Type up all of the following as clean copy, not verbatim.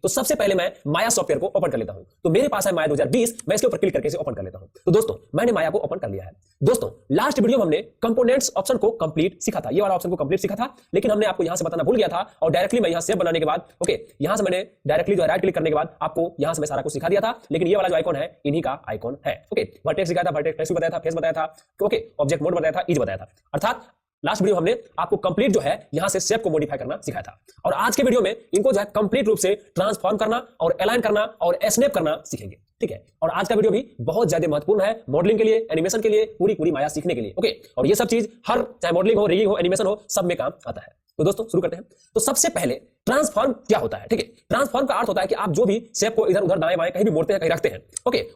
तो सबसे पहले मैं माया सॉफ्टवेयर को ओपन कर लेता हूं। तो मेरे पास है माया 2020, मैं इसके ऊपर क्लिक करके इसे ओपन कर लेता हूं। तो दोस्तों मैंने माया को ओपन कर लिया है। दोस्तों लास्ट वीडियो में हमने कंपोनेंट्स ऑप्शन को कंप्लीट सीखा था, ये वाला ऑप्शन को कंप्लीट सीखा था, लेकिन हमने आपको यहां से बताना भूल गया था और डायरेक्टली मैं यहां से बनाने के बाद यहां से मैंने डायरेक्टली जो है राइट क्लिक करने के बाद आपको यहां से मैं सारा कुछ सिखा दिया था, लेकिन ये वाला जो आइकॉन है इन्हीं का आइकॉन है। वर्टेक्स सिखाया था, वर्टेक्स टेक्स्ट बताया था, फेस बताया था, ऑब्जेक्ट मोड बताया था, इज बताया था। अर्थात लास्ट वीडियो हमने आपको कंप्लीट जो है यहां से शेप को मॉडिफाई करना सिखाया था, और आज के वीडियो में इनको जो है कंप्लीट रूप से ट्रांसफॉर्म करना और अलाइन करना और स्नैप करना सीखेंगे। ठीक है, और आज का वीडियो भी बहुत ज्यादा महत्वपूर्ण है मॉडलिंग के लिए, एनिमेशन के लिए, पूरी माया सीखने के लिए। और ये सब चीज हर चाहे मॉडलिंग हो, रिगिंग हो, एनिमेशन हो, सब में काम आता है। तो दोस्तों शुरू करते हैं। तो सबसे पहले ट्रांसफॉर्म क्या होता है? ठीक है, ट्रांसफॉर्म का अर्थ होता है कि आप जो भी शेप को इधर उधर दाएं बाएं कहीं भी मोड़ते हैं, कहीं रखते हैं,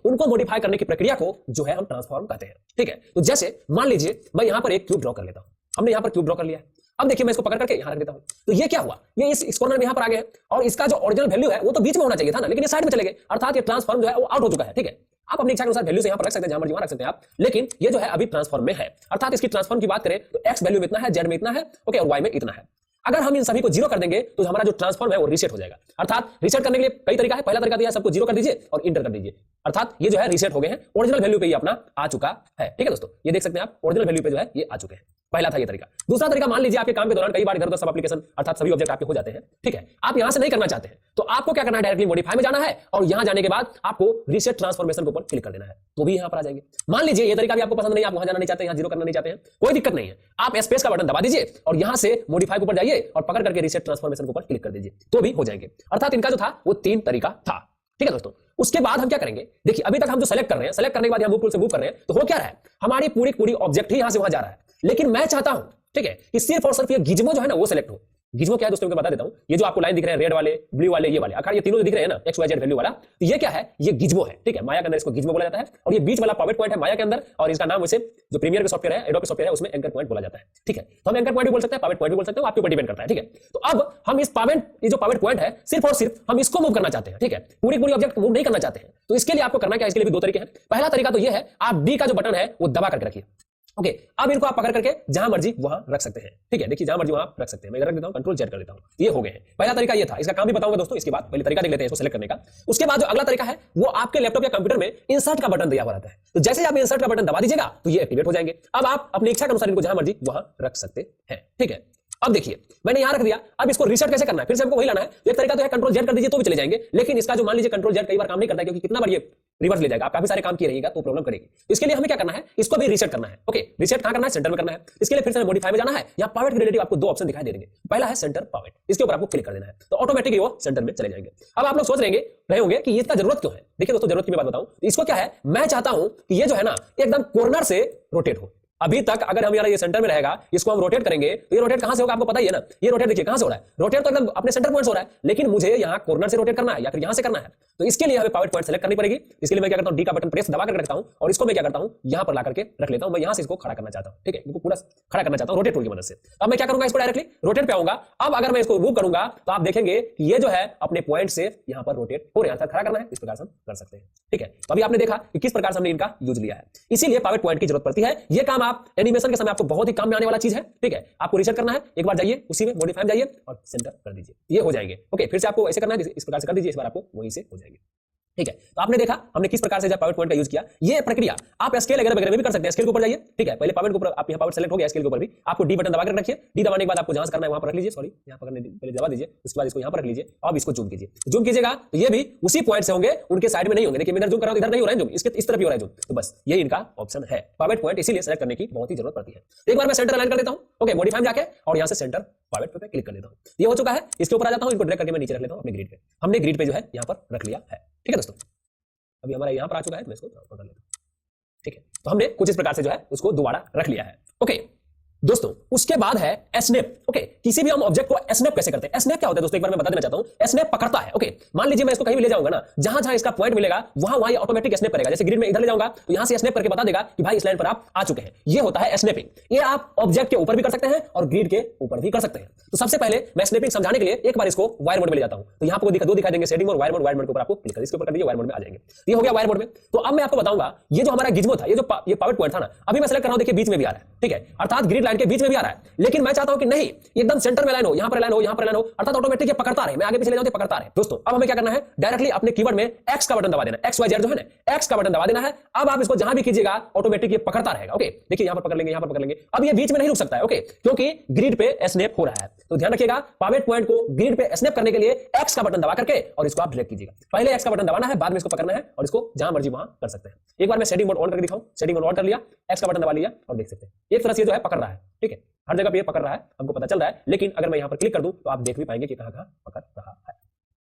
उनको मॉडिफाई करने की प्रक्रिया को जो है हम ट्रांसफॉर्म कहते हैं। ठीक है, तो जैसे मान लीजिए मैं यहां पर एक क्यूब ड्रॉ कर लेता हूं। हमने यहां पर क्यूब ड्रॉ कर लिया है। अब देखिए मैं इसको पकड़ करके यहां रख देता हूं, तो ये क्या हुआ, ये इस कॉर्नर में यहां पर आ गए, और इसका जो ओरिजिनल वैल्यू है वो तो बीच में होना चाहिए था ना, लेकिन ये साइड में चले गए, अर्थात ये ट्रांसफॉर्म जो है वो आउट हो चुका है। ठीक है, आप अपनी इच्छा के अनुसार वैल्यू से यहां पर रख सकते हैं, जहां मर्जी वहां रख सकते हैं आप, लेकिन ये जो है अभी ट्रांसफॉर्म में है। अर्थात इसकी ट्रांसफॉर्म की बात करें तो एक्स वैल्यू में इतना है, जेड में इतना है, और वाई में इतना है। अगर हम इन सभी को जीरो कर देंगे तो हमारा जो ट्रांसफॉर्म है वो रीसेट हो जाएगा। अर्थात रीसेट करने के लिए कई तरीका है। पहला तरीका दिया है, सबको जीरो कर दीजिए और इंटर कर दीजिए, अर्थात ये जो है रीसेट हो गए हैं, ओरिजिनल वैल्यू पे ये अपना आ चुका है। ठीक है दोस्तों, ये देख सकते हैं आप, ओरिजिनल वैल्यू पे जो है ये आ चुके हैं। पहला था ये तरीका। दूसरा तरीका, मान लीजिए आपके काम के दौरान कई बार इधर उधर सब एप्लीकेशन अर्थात सभी ऑब्जेक्ट आपके हो जाते हैं। ठीक है, आप यहां से नहीं करना चाहते हैं, तो आपको क्या करना है, डायरेक्टली मॉडिफाई में जाना है और यहां जाने के बाद आपको रीसेट ट्रांसफॉर्मेशन के ऊपर क्लिक कर देना है, तो भी यहां पर आ जाएंगे। मान लीजिए ये तरीका भी आपको पसंद नहीं, आप वहां जाना नहीं चाहते, यहां जीरो करना नहीं चाहते हैं, कोई दिक्कत नहीं है, आप स्पेस का बटन दबा दीजिए और यहां से मॉडिफाई के ऊपर जाइए और पकड़ करके रीसेट ट्रांसफॉर्मेशन के ऊपर क्लिक कर दीजिए, तो भी हो जाएंगे। अर्थात इनका जो था वो 3 तरीका था। ठीक है दोस्तों, उसके बाद हम क्या करेंगे, देखिए अभी तक हम जो सेलेक्ट कर रहे हैं, सेलेक्ट करने के बाद यहां मूव टूल से मूव कर रहे हैं, तो हो क्या रहा है, हमारी पूरी ऑब्जेक्ट ही यहां से वहां जा रहा है, लेकिन मैं चाहता हूं, ठीक है, कि सिर्फ और सिर्फ ये गिज्मो जो है ना वो सेलेक्ट हो। गिज्मो क्या है दोस्तों, मैं बता देता हूं। ये जो आपको लाइन दिख रहे हैं, रेड वाले, ब्लू वाले, ये वाले, आखिर ये तीनों जो दिख रहे हैं ना, एक्स वाई जेड वैल्यू वाला, तो ये क्या है, ये गिज्मो है। ठीक है, माया के अंदर इसको गिज्मो बोला जाता है, और ये बीच वाला पॉइंट पॉइंट है माया के अंदर, और इसका नाम वैसे जो प्रीमियर के सॉफ्टवेयर है, एडोब सॉफ्टवेयर है, उसमें एंकर पॉइंट बोला जाता है। ठीक है, तो हम एंकर पॉइंट भी बोल सकते हैं, पॉइंट भी बोल सकते हैं, आपके ऊपर डिपेंड करता है। ठीक है, तो अब हम इस पॉइंट, ये जो पॉइंट है, सिर्फ और सिर्फ हम इसको मूव करना चाहते हैं। ठीक है, पूरी ऑब्जेक्ट मूव नहीं करना चाहते हैं, तो इसके लिए आपको करना क्या, इसके लिए भी 2 तरीके हैं। पहला तरीका तो ये है, आप डी का जो बटन है वो दबा करके रखिए। अब इनको आप पकड़ करके जहां मर्जी वहां रख सकते हैं। ठीक है, देखिए जहां मर्जी वहां रख सकते हैं। मैं रख देता हूं, कंट्रोल जेड कर देता हूं, ये हो गए हैं। पहला तरीका ये था, इसका काम भी बताऊंगा दोस्तों इसके बाद। पहले तरीका देख लेते हैं इसको सेलेक्ट करने का। उसके बाद जो अगला तरीका है वो आपके लैपटॉप या कंप्यूटर में इंसर्ट का बटन दिया हुआ रहता है, तो जैसे आप इंसर्ट का बटन दबा दीजिएगा तो ये एक्टिवेट हो जाएंगे। अब आप अपनी इच्छा के अनुसार इनको जहां मर्जी वहां रख सकते हैं। ठीक है, अब देखिए मैंने यहां रख दिया, अब इसको रीसेट कैसे करना है, फिर से हमको वही लाना है। एक तरीका तो है कंट्रोल जेड कर दीजिए तो भी चले जाएंगे, लेकिन इसका जो मान लीजिए कंट्रोल जेड कई बार काम नहीं करता है, क्योंकि कितना बार ये रिवर्स ले जाएगा, आप काफी सारे काम किए रहिएगा तो प्रॉब्लम करेगी। इसके लिए हमें क्या करना है, इसको भी रीसेट करना है। रीसेट कहां करना है, सेंटर में करना है। इसके लिए फिर से मॉडिफाई में जाना है, यहां पॉइंट के रिलेटिव आपको 2 ऑप्शन दिखाई दे देंगे। पहला है सेंटर पॉइंट, इसके ऊपर आपको क्लिक कर देना है, तो ऑटोमेटिकली वो सेंटर में चले जाएंगे। अब आप लोग सोच रहे होंगे कि इसका जरूरत क्यों है। देखिए दोस्तों, जरूरत की मैं बात बताऊं, इसको क्या है, मैं चाहता हूं कि ये जो है ना एकदम कॉर्नर से रोटेट हो। अभी तक अगर हम ये सेंटर में रहेगा, इसको हम रोटेट करेंगे तो ये रोटेट कहां से होगा आपको पता ही है ना। ये रोटेट देखिए कहां से हो रहा है, रोटेट तो एकदम अपने सेंटर पॉइंट से हो रहा है, लेकिन मुझे यहां कॉर्नर से रोटेट करना है या फिर यहां से करना है, तो इसके लिए हमें पॉइंट सेलेक्ट करनी पड़ेगी। इसके लिए मैं क्या करता हूं, डी का बटन प्रेस दबा कर रखता हूं, और इसको मैं क्या करता हूं, यहां पर ला करके रख लेता हूं। मैं यहां से इसको खड़ा करना चाहता हूं। ठीक है, इनको पूरा खड़ा करना चाहता हूं रोटेट टूल की मदद से। अब मैं क्या करूंगा, इसको डायरेक्टली रोटेट पे आऊंगा। अब अगर मैं इसको मूव करूंगा तो आप देखेंगे कि ये जो है अपने पॉइंट से यहां पर रोटेट हो रहे हैं, खड़ा करना है, इस प्रकार से हम कर सकते हैं। ठीक है, तो अभी आपने देखा कि किस प्रकार से हमने इनका यूज लिया है, इसीलिए पॉइंट की जरूरत पड़ती है। ये काम आप एनिमेशन के समय आपको बहुत ही काम में आने वाला चीज है। ठीक है, आपको रीसेट करना है, एक बार जाइए उसी में मॉडिफाई में जाइए और सेंटर कर दीजिए, ये हो जाएंगे। फिर से आपको ऐसे करना है, इस प्रकार से कर दीजिए, इस बार आपको वहीं से हो जाएंगे। ठीक है, तो आपने देखा हमने किस प्रकार से जब पावर पॉइंट का यूज किया। ये प्रक्रिया आप स्केल वगैरह में भी कर सकते हैं। स्केल के ऊपर जाइए, ठीक है, पहले पावर के ऊपर आप यहां पावर सेलेक्ट हो गया, स्केल के ऊपर भी आपको डी बटन दबा कर रखिए। डी दबाने के बाद आपको जहां से करना है वहां पर रख लीजिए, सॉरी यहां पकड़ने पहले दबा दीजिए, उसके बाद इसको यहां पर रख लीजिए। अब इसको जूम कीजिए, जूम कीजिएगा तो ये भी उसी पॉइंट से होंगे, उनके साइड में नहीं होंगे। देखिए मैं इधर जूम कर रहा हूं, इधर नहीं हो रहा है जूम, इसके इस तरफ ही हो रहा है जूम, तो बस ये इनका ऑप्शन है पावर पॉइंट, इसीलिए सेलेक्ट करने की बहुत ही जरूरत पड़ती है। एक बार मैं सेंटर अलाइन कर देता हूं, मॉडिफाई में जाके और यहां से सेंटर पावर पे क्लिक कर देता हूं, ये हो चुका है। इसके ऊपर आ जाता हूं, इनको ड्रैग करके मैं नीचे रख लेता हूं अपने ग्रिड पे। हमने ग्रिड पे जो है यहां पर रख लिया है। ठीक है दोस्तों, अभी हमारा यहां पर आ चुका है, मैं इसको पकड़ लेता हूं। ठीक है, तो हमने कुछ इस प्रकार से जो है उसको दोबारा रख लिया है। दोस्तों उसके बाद है स्नैप। किसी भी हम ऑब्जेक्ट को स्नैप कैसे करते हैं। स्नैप क्या होता है दोस्तों, एक बार मैं बता देना चाहता हूं। स्नैप पकड़ता है। मान लीजिए मैं इसको कहीं भी ले जाऊंगा ना, जहां जहां इसका पॉइंट मिलेगा वहां वहां ऑटोमेटिक स्नैप करेगा। जैसे ग्रिड में इधर ले जाऊंगा तो यहां से स्नैप करके बता देगा कि भाई इस लाइन पर आप आ चुके हैं। ये होता है स्नैपिंग। ये आप ऑब्जेक्ट के ऊपर भी कर सकते हैं और ग्रिड के ऊपर भी कर सकते हैं। तो सबसे पहले मैं स्नैपिंग समझाने के लिए एक बार इसको वायर मोड में ले जाता हूं। तो यहां पर दो दिखाई देंगे, सेटिंग और वायर मोड। वायर मोड के ऊपर आपको क्लिक कर इसके ऊपर कर दीजिए, वायर मोड में आ जाएंगे। ये हो गया वायर मोड में। तो अब मैं आपको बताऊंगा ये जो हमारा गिज्मो था, ये पावर पॉइंट था ना, अभी मैं सेलेक्ट कर रहा हूं, देखिए बीच में भी आ रहा है। ठीक है, अर्थात ग्रिड लाइन के बीच में भी आ रहा है, लेकिन मैं चाहता हूं कि नहीं एकदम सेंटर में लाइन हो, यहां पर लाइन हो, यहां पर लाइन हो, अर्थात ऑटोमेटिक ये पकड़ता रहे, मैं आगे पीछे ले जाऊं तो पकड़ता रहे। दोस्तों अब हमें क्या करना है, डायरेक्टली अपने कीवर्ड में एक्स का बटन दबा देना, एक्स वाई जेड जो है ना, एक्स का बटन दबा देना है। अब आप इसको जहां भी कीजिएगा ऑटोमेटिक ये पकड़ता रहेगा। ओके, देखिए यहां पर पकड़ लेंगे, यहां पर पकड़ लेंगे। अब ये बीच में नहीं रुक सकता है, ओके, क्योंकि ग्रिड पे स्नैप हो रहा है। तो ध्यान रखिएगा, पावेट पॉइंट को ग्रिड पे स्नैप करने के लिए एक्स का बटन दबा करके और इसको आप ड्रैग कीजिएगा। पहले एक्स का बटन दबाना है, बाद में इसको पकड़ना है और इसको जहां मर्जी वहां कर सकते हैं। एक बार मैं सेटिंग मोड ऑन करके दिखाऊं, सेटिंग मोड ऑन कर लिया, एक्स का बटन दबा लिया और देख सकते हैं एक तरह से जो है पकड़ रहा है। ठीक है, हर जगह पे ये पकड़ रहा है, हमको पता चल रहा है, लेकिन अगर मैं यहां पर क्लिक कर दूं तो आप देख भी पाएंगे कि कहां कहां पकड़ रहा है।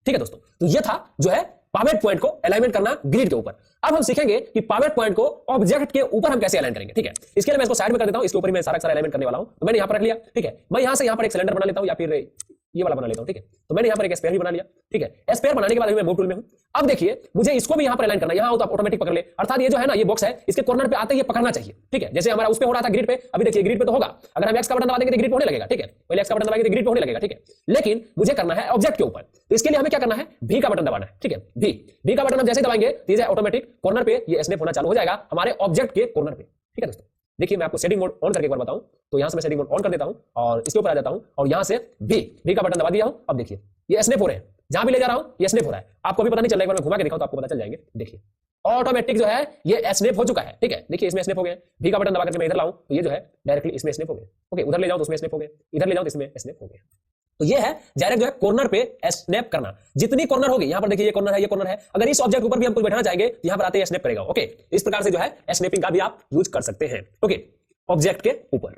ठीक है दोस्तों, तो ये था जो है पावेट पॉइंट को अलाइनमेंट करना ग्रिड के ऊपर। अब हम सीखेंगे कि पावेट पॉइंट को ऑब्जेक्ट के ऊपर हम कैसे अलाइन करेंगे। ठीक है, इसके लिए मैं इसको साइड में कर देता हूं, इसके ऊपर मैं सारा अलाइनमेंट करने वाला हूं। तो मैंने यहां पर रख लिया। ठीक है, मैं यहां से यहां पर एक सिलेंडर बना लेता हूं या फिर ये वाला बना लेता हूं। ठीक है, तो मैंने यहां पर एक स्पेयर भी बना लिया। ठीक है, स्पेयर बनाने के बाद मैं मूव टूल में हूं। अब देखिए मुझे इसको भी यहां पर अलाइन करना है, यहां हो तो आप ऑटोमेटिक पकड़ ले, अर्थात ये जो है ना, ये बॉक्स है, इसके कॉर्नर पे आते ही ये पकड़ना चाहिए। ठीक है, जैसे हमारा उस पे हो रहा था ग्रिड पे, अभी देखिए ग्रिड पे तो होगा, अगर हम एक्स का बटन दबा देंगे तो ग्रिड पे होने लगेगा। ठीक है, पहले एक्स का बटन दबाएंगे तो ग्रिड पे होने लगेगा। ठीक है, लेकिन मुझे करना है ऑब्जेक्ट के ऊपर, तो इसके लिए हमें क्या करना है, भी का बटन दबाना है। ठीक है, भी का बटन हम जैसे दबाएंगे तो ऑटोमेटिक कॉर्नर पे ये स्नैप होना चालू हो जाएगा हमारे ऑब्जेक्ट के कॉर्नर पे। ठीक है दोस्तों, देखिए मैं आपको सेटिंग मोड ऑन करके एक बार बताऊं, तो यहां से मैं सेटिंग मोड ऑन कर देता हूं और इसके ऊपर आ जाता हूं और यहां से भी का बटन दबा दिया हूं। अब देखिए ये स्नैप हो रहे हैं, जहां भी ले जा रहा हूं ये स्नैप हो रहा है, आपको भी पता नहीं चल रहा है, एक बार मैं घुमा के दिखाऊं तो आपको पता चल जाएंगे। देखिए ऑटोमेटिक जो है ये स्नैप हो चुका है। ठीक है, देखिए इसमें स्नैप हो गया, भी का बटन दबा करके मैं इधर लाऊं तो ये जो है डायरेक्टली इसमें स्नैप हो गया। ओके, उधर ले जाऊं तो उसमें स्नैप हो गया, इधर ले जाऊं तो इसमें स्नैप हो गया। तो ये है डायरेक्ट जो है कॉर्नर पे स्नैप करना। जितनी कॉर्नर होगी, यहां पर देखिए ये कॉर्नर है, ये कॉर्नर है, अगर इस ऑब्जेक्ट के ऊपर भी हम कुछ बैठाना चाहेंगे तो यहां पर आते ही स्नैप करेगा। ओके, इस प्रकार से जो है स्नैपिंग का भी आप यूज कर सकते हैं। ओके, ऑब्जेक्ट के ऊपर।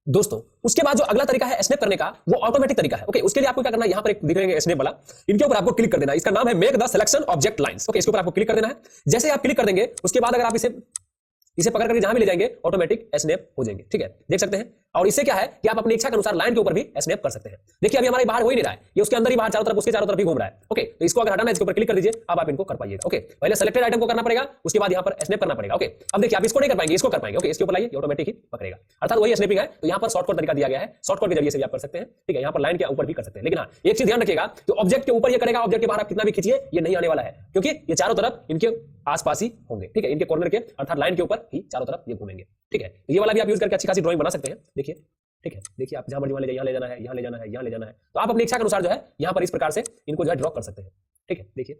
दोस्तों उसके बाद जो अगला तरीका है स्नैप करने का, वो ऑटोमेटिक तरीका है। ओके, उसके लिए आपको क्या करना है, यहां पर एक दिख रहे हैं स्नैप वाला, इनके ऊपर आपको क्लिक कर देना है। इसका नाम है make the selection object lines. Okay, इसके ऊपर आपको क्लिक कर देना है। जैसे आप क्लिक कर देंगे उसके बाद अगर आप इसे पकड़ करके जहां भी ले जाएंगे ऑटोमेटिक स्नैप हो जाएंगे। ठीक है, देख सकते हैं। और इससे क्या है कि आप अपनी इच्छा के अनुसार लाइन के ऊपर भी स्नैप कर सकते हैं। देखिए अभी हमारे बाहर हो ही नहीं रहा है, ये उसके अंदर ही बाहर चारों तरफ, उसके चारों तरफ ही घूम रहा है। ओके, तो इसको अगर हटाना है इसके ऊपर क्लिक कर दीजिए, अब आप इनको कर पाइएगा। ओके, पहले सेलेक्टेड आइटम को करना पड़ेगा, उसके बाद यहां पर स्नैप करना पड़ेगा। ओके, अब देखिए आप इसको नहीं कर पाएंगे, इसको कर पाएंगे। ओके, इसके ऊपर लाइए, ऑटोमेटिक ही पकड़ेगा, अर्थात वही स्नैपिंग है। तो यहां पर शॉर्टकट तरीका दिया गया है, शॉर्टकट के जरिए से भी आप कर सकते हैं। ठीक है, यहां पर लाइन के ऊपर भी कर सकते हैं, लेकिन हां एक चीज ध्यान रखिएगा, तो ऑब्जेक्ट के ऊपर ये करेगा, ऑब्जेक्ट के बाहर आप कितना भी खींचिए ये नहीं आने वाला है, क्योंकि ये चारों तरफ इनके आसपास ही होंगे। ठीक है, इनके कॉर्नर के अर्थात लाइन के ऊपर ही चारों तरफ ये घूमेंगे। ठीक है, ये वाला भी आप यूज करके अच्छी खासी ड्राइंग बना सकते हैं। देखिए, ठीक है, देखिए आप जहां मर्जी वहां ले, यहां ले जाना है, यहां ले जाना है, यहां ले जाना है, तो आप अपनी इच्छा के अनुसार जो है यहां पर इस प्रकार से इनको जो है ड्रॉ कर सकते हैं। ठीक है, देखिए,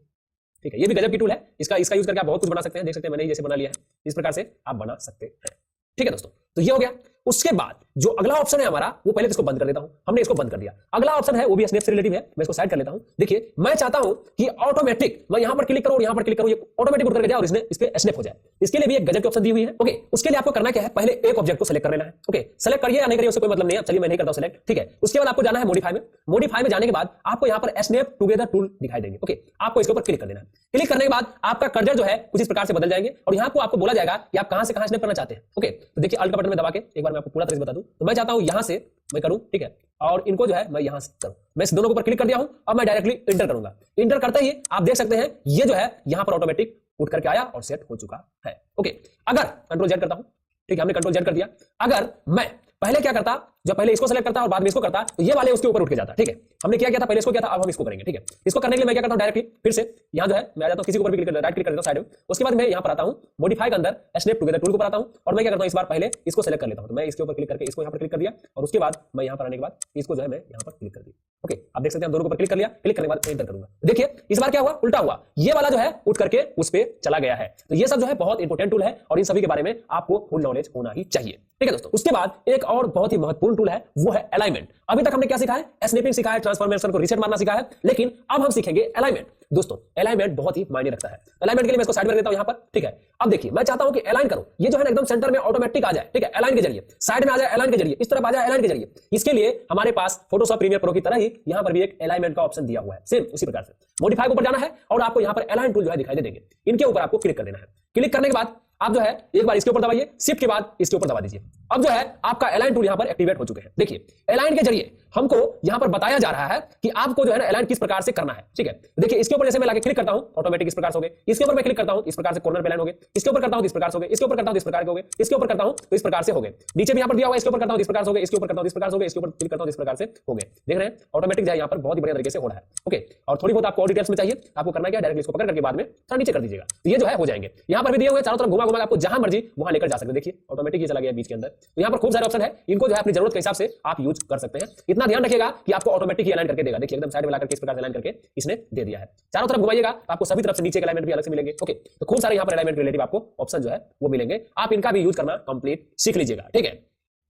ठीक है, ये भी गजब की टूल है, इसका यूज करके आप बहुत कुछ बना सकते हैं। देख सकते हैं मैंने जैसे बना लिया है, इस प्रकार से आप बना सकते हैं। ठीक है दोस्तों, तो ये हो गया। उसके बाद जो अगला ऑप्शन है हमारा, वो पहले इसको बंद कर देता हूं, हमने इसको बंद कर दिया। अगला ऑप्शन है वो भी स्नैप से रिलेटिव है, मैं इसको साइड कर लेता हूं। देखिए मैं चाहता हूं कि ऑटोमेटिक मैं यहां पर क्लिक करूं और यहां पर क्लिक करूं, ये ऑटोमेटिक उठ करके जाए और इसने इस पे स्नैप हो जाए। इसके लिए भी एक गजब की ऑप्शन दी हुई है। ओके, उसके लिए आपको करना क्या है, पहले एक ऑब्जेक्ट को सेलेक्ट कर लेना है। ओके, सेलेक्ट करिए या नहीं करिए उससे कोई मतलब नहीं है, चलिए मैं नहीं करता हूं सेलेक्ट। ठीक है, उसके बाद आपको जाना है मॉडिफाई में। मॉडिफाई में जाने के बाद आपको यहां पर स्नैप टुगेदर टूल दिखाई देंगे। ओके, आपको इसके ऊपर क्लिक कर देना है। क्लिक करने के बाद आपका कर्सर जो है कुछ इस प्रकार से बदल जाएंगे और यहां को आपको बोला जाएगा कि आप कहां से कहां स्नैप करना चाहते हैं। ओके, तो देखिए अल्ट का बटन में दबा के एक बार मैं आपको पूरा तरह से बता दूं, तो मैं चाहता हूं यहां से मैं करूं। ठीक है, और इनको जो है मैं यहां से करूं, मैं इस दोनों के ऊपर क्लिक कर दिया हूं। अब मैं डायरेक्टली इंटर करूंगा। इंटर करते ही आप देख सकते हैं ये जो है यहां पर ऑटोमेटिक उठ करके आया और सेट हो चुका है। ओके, अगर कंट्रोल जेड करता हूं, ठीक है, हमने कंट्रोल जेड कर दिया। अगर मैं पहले क्या करता, जब पहले इसको सेलेक्ट करता और बाद में इसको करता, तो ये वाले उसके ऊपर उठ के जाता। ठीक है, हमने क्या किया था, पहले इसको किया था, अब हम इसको करेंगे। ठीक है, इसको करने के लिए मैं क्या करता हूं, डायरेक्टली फिर से यहां जो है मैं आ जाता हूं, किसी के ऊपर भी क्लिक राइट क्लिक कर देता हूं साइड में। उसके बाद मैं यहां पर आता हूं मॉडिफाई के अंदर स्नैप टुगेदर टूल को आता हूं और मैं क्या करता हूं, इस बार पहले इसको सेलेक्ट कर लेता हूं। तो मैं इसके ऊपर क्लिक करके इसको यहां पर क्लिक कर दिया और उसके बाद मैं यहां पर आने के बाद इसको जो है मैं यहां पर क्लिक कर दिया। ओके, आप देख सकते हैं दोनों के ऊपर क्लिक कर लिया, क्लिक करने के बाद एंटर करूंगा। देखिए इस बार क्या हुआ, उल्टा हुआ, ये वाला जो है उठ करके उस पे चला गया है। तो ये सब जो है बहुत इंपॉर्टेंट टूल है और इन सभी के बारे में आपको फुल नॉलेज होना ही चाहिए। ठीक है दोस्तों, उसके बाद एक और बहुत ही महत्वपूर्ण टूल है, वो है अलाइनमेंट। अभी तक हमने क्या सीखा है, स्नैपिंग सीखा है, ट्रांसफॉर्मेशन को रीसेट मारना सीखा है, लेकिन अब हम सीखेंगे अलाइनमेंट। दोस्तों अलाइनमेंट बहुत ही मायने रखता है। अलाइनमेंट के लिए मैं इसको साइड में देता हूं यहां पर। ठीक है, अब देखिए मैं चाहता हूं कि अलाइन करो, ये जो है ना एकदम सेंटर में ऑटोमेटिक आ जाए। ठीक है, अलाइन के जरिए साइड में आ जाए, अलाइन के जरिए इस तरफ आ जाए, अलाइन के जरिए। इसके लिए हमारे पास फोटोशॉप प्रीमियर प्रो की तरह ही यहां पर भी एक अलाइनमेंट का ऑप्शन दिया हुआ है, सेम उसी प्रकार से। मॉडिफाई के ऊपर जाना है और आपको यहां पर अलाइन टूल जो है दिखाई दे देंगे, इनके ऊपर आपको क्लिक कर देना है। क्लिक करने के बाद आप जो है एक बार इसके ऊपर दबाइए, शिफ्ट के बाद इसके ऊपर दबा दीजिए। अब जो है आपका अलाइन टूल यहां पर एक्टिवेट हो चुके हैं। देखिए अलाइन के जरिए हमको यहां पर बताया जा रहा है कि आपको जो है ना अलाइन किस प्रकार से करना है। ठीक है, देखिए इसके ऊपर जैसे मैं लाके क्लिक करता हूं ऑटोमेटिक इस प्रकार से हो गए, इसके ऊपर मैं क्लिक करता हूं इस प्रकार से कॉर्नर पे अलाइन हो गए, इसके ऊपर करता हूं इस प्रकार से हो गए, इसके ऊपर करता हूं इस प्रकार के हो गए, इसके ऊपर करता हूं तो इस प्रकार से हो गए, नीचे भी यहां पर दिया हुआ इसके ऊपर करता हूं इस प्रकार से हो गए, इसके ऊपर करता हूं इस प्रकार से हो गए, इसके ऊपर क्लिक करता हूं इस प्रकार से हो गए। देख रहे हैं ऑटोमेटिक जो है यहां पर बहुत ही बढ़िया तरीके से हो रहा है। ओके, और थोड़ी बहुत आपको और डिटेल्स में चाहिए, आपको करना क्या है, डायरेक्टली इसको पकड़ करके बाद में थोड़ा नीचे कर दीजिएगा, तो ये जो है हो जाएंगे। यहां पर भी दिए हुए चारों तरफ घुमा घुमा आपको जहां मर्जी वहां लेकर जा सकते हैं। देखिए ऑटोमेटिक ये चला गया बीच के अंदर, तो यहां पर खूब सारे ऑप्शन है, इनको जो है अपनी जरूरत के हिसाब से आप यूज कर सकते हैं। इतना ध्यान रखिएगा कि आपको ऑटोमेटिक ही अलाइन करके देगा। देखिए एकदम साइड में लाकर इस प्रकार से अलाइन करके इसने दे दिया है। चारों तरफ घुमाइएगा तो आपको सभी तरफ से नीचे के अलाइनमेंट भी अलग से मिलेंगे। ओके, तो खूब सारे यहां पर अलाइनमेंट रिलेटिव आपको ऑप्शन जो है वो मिलेंगे, आप इनका भी यूज करना कंप्लीट सीख लीजिएगा। ठीक है,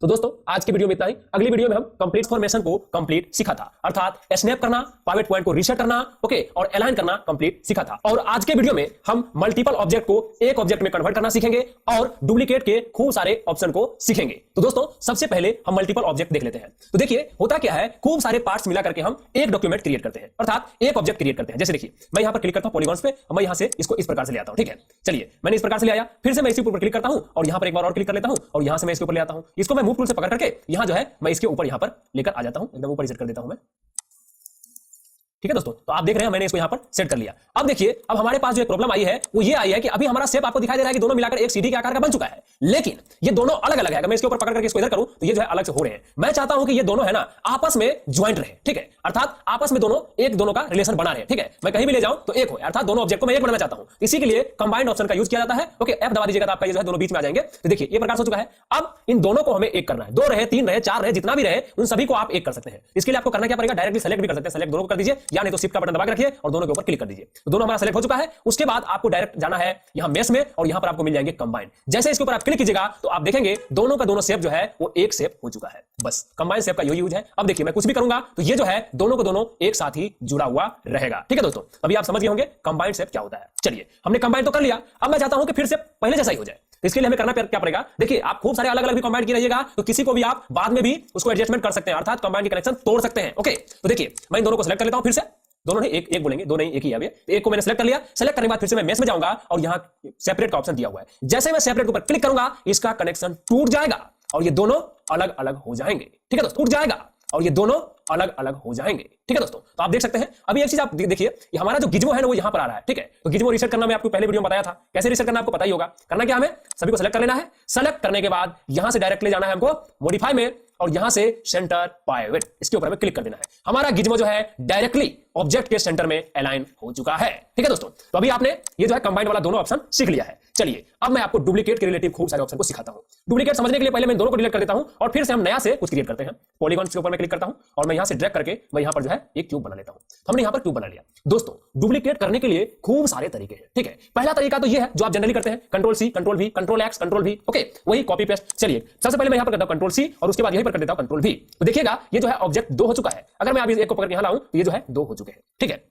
तो दोस्तों आज की वीडियो में इतना ही। अगली वीडियो में हम कंप्लीट फॉर्मेशन को कंप्लीट सीखा था, अर्थात स्नैप करना, पाइवट पॉइंट को रीसेट करना, ओके, और अलाइन करना कंप्लीट सीखा था। और आज के वीडियो में हम मल्टीपल ऑब्जेक्ट को एक ऑब्जेक्ट में कन्वर्ट करना सीखेंगे और डुप्लीकेट के खूब सारे ऑप्शन को सीखेंगे। तो दोस्तों सबसे पहले हम मल्टीपल ऑब्जेक्ट देख लेते हैं। तो देखिए होता क्या है, खूब सारे पार्ट्स मिला करके हम एक डॉक्यूमेंट क्रिएट करते हैं, अर्थात एक ऑब्जेक्ट क्रिएट करते हैं। जैसे देखिए मैं यहां पर क्लिक करता हूं पॉलीगॉन्स पे, मैं यहां से इसको इस प्रकार से ले आता हूं। ठीक है, चलिए मैंने इस प्रकार से ले आया, फिर से मैं इसके ऊपर क्लिक करता हूं और यहां पर एक बार और क्लिक कर लेता हूं और यहां से मैं इसके ऊपर ले आता हूं। इसको मैं मूव टूल से पकड़ करके यहां जो है मैं इसके ऊपर यहां पर लेकर आ जाता हूं, एकदम ऊपर सेट कर देता हूं मैं। ठीक है दोस्तों, तो आप देख रहे हैं मैंने इसको यहां पर सेट कर लिया। अब देखिए अब हमारे पास जो एक प्रॉब्लम आई है वो ये आई है कि अभी हमारा शेप आपको दिखाई दे रहा है कि दोनों मिलाकर एक सीडी के आकार का बन चुका है, लेकिन ये दोनों अलग अलग है। अगर मैं इसके ऊपर पकड़ करके इसको इधर करूं तो ये जो है अलग से हो रहे हैं। मैं चाहता हूं कि ये दोनों है ना आपस में ज्वाइंट रहे। ठीक है, अर्थात आपस में दोनों एक दोनों का रिलेशन बना रहे। ठीक है, मैं कहीं भी ले जाऊं तो एक हो, अर्थात दोनों ऑब्जेक्ट को मैं एक बनाना चाहता हूं, इसी के लिए कंबाइंड ऑप्शन का यूज किया जाता है। ओके, एफ दबा दीजिएगा तो आपका ये जो है दोनों बीच में आ जाएंगे। तो देखिए ये प्रकार हो चुका है। अब इन दोनों को हमें एक करना है, 2 रहे 3 रहे 4 रहे जितना भी रहे उन सभी को आप एक कर सकते हैं। इसके लिए आपको करना क्या पड़ेगा, डायरेक्टली सेलेक्ट भी कर सकते हैं, सेलेक्ट दोनों को कर दीजिए या नहीं तो शिफ्ट का बटन दबा के रखिए और दोनों के ऊपर क्लिक कर दीजिए। तो दोनों हमारा सेलेक्ट हो चुका है। उसके बाद आपको डायरेक्ट जाना है यहां मेश में और यहां पर आपको मिल जाएंगे कंबाइन। जैसे इसके ऊपर आप क्लिक कीजिएगा तो आप देखेंगे दोनों का दोनों शेप जो है वो एक शेप हो चुका है। बस कंबाइन शेप का यही यूज है। अब देखिए मैं कुछ भी करूंगा तो ये जो है दोनों को दोनों एक साथ ही जुड़ा हुआ रहेगा। ठीक है दोस्तों, अभी आप समझ गए होंगे कंबाइन शेप क्या होता है। चलिए हमने कंबाइन तो कर लिया, अब मैं चाहता हूं कि फिर से पहले जैसा ही हो जाए। तो इसके लिए हमें करना क्या पड़ेगा, देखिए आप खूब सारे अलग अलग भी कंबाइन किए रहिएगा तो किसी को भी आप बाद में भी उसको एडजस्टमेंट कर सकते हैं, अर्थात कंबाइन की कनेक्शन तोड़ सकते हैं। ओके, तो देखिए मैं इन दोनों को सेलेक्ट कर लेता हूं, फिर से दोनों ने एक एक बोलेंगे, दो नहीं एक ही है। एक को मैंने सेलेक्ट कर लिया, सेलेक्ट करने के बाद फिर से मैं मेश में जाऊंगा और यहां सेपरेट का ऑप्शन दिया हुआ है। जैसे मैं सेपरेट के ऊपर क्लिक करूंगा इसका कनेक्शन टूट जाएगा और ये दोनों अलग अलग हो जाएंगे। ठीक है दोस्तों, टूट जाएगा और ये दोनों अलग अलग हो जाएंगे। ठीक है दोस्तों, तो आप देख सकते हैं। अभी एक चीज आप देखिए, ये हमारा जो गिज्मो है ना वो यहां पर आ रहा है। ठीक है, तो गिज्मो रीसेट करना मैं आपको पहले वीडियो में बताया था, कैसे रीसेट करना आपको पता ही होगा। करना क्या, हमें सभी को सेलेक्ट कर लेना है। सेलेक्ट करने के बाद यहां से डायरेक्टली जाना है हमको मॉडिफाई में और यहां से सेंटर पाइवट इसके ऊपर हमें क्लिक कर देना है। हमारा गिज्मो जो है डायरेक्टली ऑब्जेक्ट के सेंटर में अलाइन हो चुका है। ठीक है दोस्तों, तो अभी आपने ये जो है कंबाइंड वाला दोनों ऑप्शन सीख लिया है। चलिए अब मैं आपको डुप्लीकेट के रिलेटिव खूब सारे ऑप्शन को सिखाता हूं। डुप्लीकेट समझने के लिए पहले मैं दोनों को डिलीट कर देता हूं और फिर से हम नया से कुछ क्रिएट करते हैं। पॉलीगॉन के ऊपर मैं क्लिक करता हूं और मैं यहां से ड्रैग करके मैं यहां पर जो है एक क्यूब बना लेता हूं। हमने यहां पर क्यूब बना लिया। दोस्तों डुप्लीकेट करने के लिए खूब सारे तरीके हैं। ठीक है, पहला तरीका तो ये है जो आप जनरली करते हैं, control C control V control X control V. Okay, वही कॉपी पेस्ट। चलिए सबसे पहले मैं यहां पर करता हूं कंट्रोल सी और उसके बाद यहीं पर कर देता हूं कंट्रोल वी। तो देखिएगा ये जो है ऑब्जेक्ट 2 हो चुका है। अगर मैं अभी एक को पकड़ के यहां लाऊं तो ये जो है 2 हो चुके हैं। ठीक है,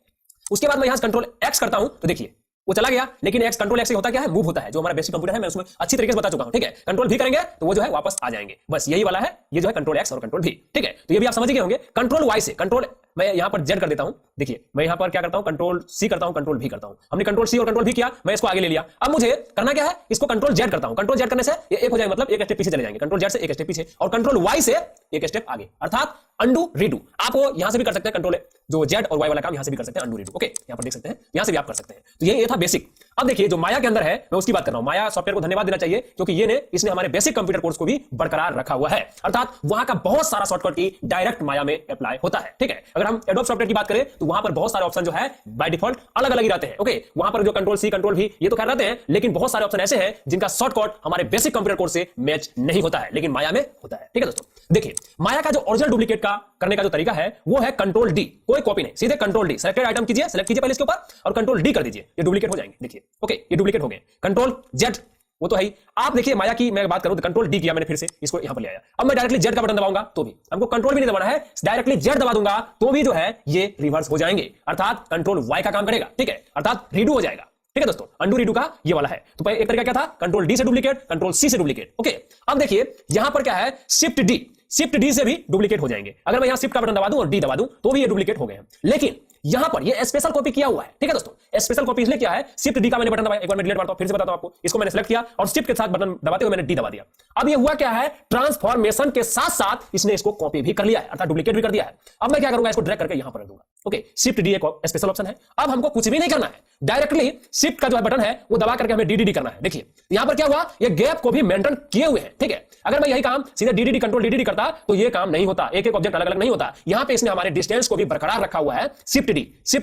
उसके बाद मैं यहां से कंट्रोल एक्स करता हूं तो देखिए वो चला गया, लेकिन एक्स कंट्रोल एक्स से होता क्या है, मूव होता है। जो हमारा बेसिक कंप्यूटर है मैं उसमें अच्छी तरीके से बता चुका हूं। ठीक है, कंट्रोल भी करेंगे तो वो जो है वापस आ जाएंगे। बस यही वाला है, ये जो है कंट्रोल एक्स और कंट्रोल भी। ठीक है, तो ये भी आप समझ गए होंगे। कंट्रोल वाई से कंट्रोल मैं यहां पर जेड कर देता हूं। देखिए मैं यहां पर क्या करता हूं, कंट्रोल सी करता हूं, कंट्रोल भी करता हूं। हमने कंट्रोल सी और कंट्रोल भी किया, मैं इसको आगे ले लिया। अब मुझे करना क्या है, इसको कंट्रोल जेड करता हूं। कंट्रोल जेड करने से ये एक हो जाएगा, मतलब एक स्टेप पीछे चले जाएंगे। कंट्रोल जेड से एक स्टेप पीछे और कंट्रोल वाई से एक स्टेप आगे, अर्थात अंडू रीडू। आप यहां से भी कर सकते हैं, कंट्रोल जो जेड और वाई वाला काम यहां से भी कर सकते हैं, अंडू रीडू। ओके, यहां पर देख सकते हैं, यहां से भी आप कर सकते हैं। तो ये था बेसिक। अब देखिए जो माया के अंदर है मैं उसकी बात कर रहा हूं। माया सॉफ्टवेयर को धन्यवाद देना चाहिए क्योंकि इसने हमारे बेसिक कंप्यूटर कोर्स को भी बरकरार रखा हुआ है, अर्थात वहां का बहुत सारा शॉर्टकट की डायरेक्ट माया में अप्लाई होता है। ठीक है, अगर हम एडोब सॉफ्टवेयर की बात करें तो वहां पर बहुत सारे ऑप्शन जो है बाय डिफॉल्ट अलग अलग ही रहते हैं। ओके, वहां पर जो कंट्रोल सी कंट्रोल भी ये तो खैर रहते हैं, लेकिन बहुत सारे ऑप्शन ऐसे हैं जिनका शॉर्टकट हमारे बेसिक कंप्यूटर कोर्स से मैच नहीं होता है, लेकिन माया में होता है। ठीक है दोस्तों, देखिए माया का जो ओरिजिनल डुप्लीकेट का करने का जो तरीका है वो है कंट्रोल डी, कोई कॉपी नहीं, सीधे कंट्रोल डी। सेलेक्टेड आइटम कीजिए, सेलेक्ट कीजिए पहले इसके ऊपर और कंट्रोल डी कर दीजिए, ये डुप्लीकेट हो जाएंगे। देखिए ओके, ये डुप्लीकेट हो गए। कंट्रोल जेड वो तो है ही। आप देखिए माया की मैं बात करूं तो कंट्रोल डी किया मैंने, फिर से इसको यहां पर ले आया। अब मैं डायरेक्टली जेड का बटन दबाऊंगा तो भी हमको कंट्रोल भी नहीं दबाना है, डायरेक्टली जेड दबा दूंगा तो भी जो है ये रिवर्स हो जाएंगे, अर्थात कंट्रोल वाई का काम करेगा। ठीक है, अर्थात रीडू हो जाएगा। ठीक है दोस्तों, अंडू रीडू का ये वाला है। तो एक तरीका क्या था, कंट्रोल डी से डुप्लीकेट, कंट्रोल सी से डुप्लीकेट। ओके, अब देखिए यहां पर क्या है, शिफ्ट डी, शिफ्ट डी से भी डुप्लीकेट हो जाएंगे। अगर मैं यहां शिफ्ट का बटन दबा दूं और डी दबा दूं तो भी ये डुप्लीकेट हो गए हैं। लेकिन यहां पर ये स्पेशल कॉपी किया हुआ है, ठीक है दोस्तों। स्पेशल कॉपी इसलिए किया है, शिफ्ट डी का मैंने बटन दबाया, एक बार मैं डिलीट मारता हूं, फिर से बताता हूं आपको, इसको मैंने सेलेक्ट किया और शिफ्ट के साथ बटन दबाते हुए मैंने डी दबा दिया। अब ये हुआ क्या है, ट्रांसफॉर्मेशन के साथ साथ इसने इसको कॉपी भी कर लिया है, अर्थात डुप्लीकेट भी कर दिया है। अब मैं क्या करूंगा, इसको ड्रैग करके यहां पर रख दूंगा। ओके, शिफ्ट डी एक स्पेशल ऑप्शन है। अब हमको कुछ भी नहीं करना है, डायरेक्टली शिफ्ट का जो बटन है वो दबा करके हमें डीडीडी करना है। देखिए यहां पर क्या हुआ, ये गैप को भी मेंटेन किए हुए हैं, ठीक है। अगर मैं यही काम सीधे डीडीडी कंट्रोल डीडीडी करता तो ये काम नहीं होता, एक एक ऑब्जेक्ट अलग अलग नहीं होता। यहां पे इसने हमारे डिस्टेंस को भी बरकरार रखा हुआ है। शिफ्ट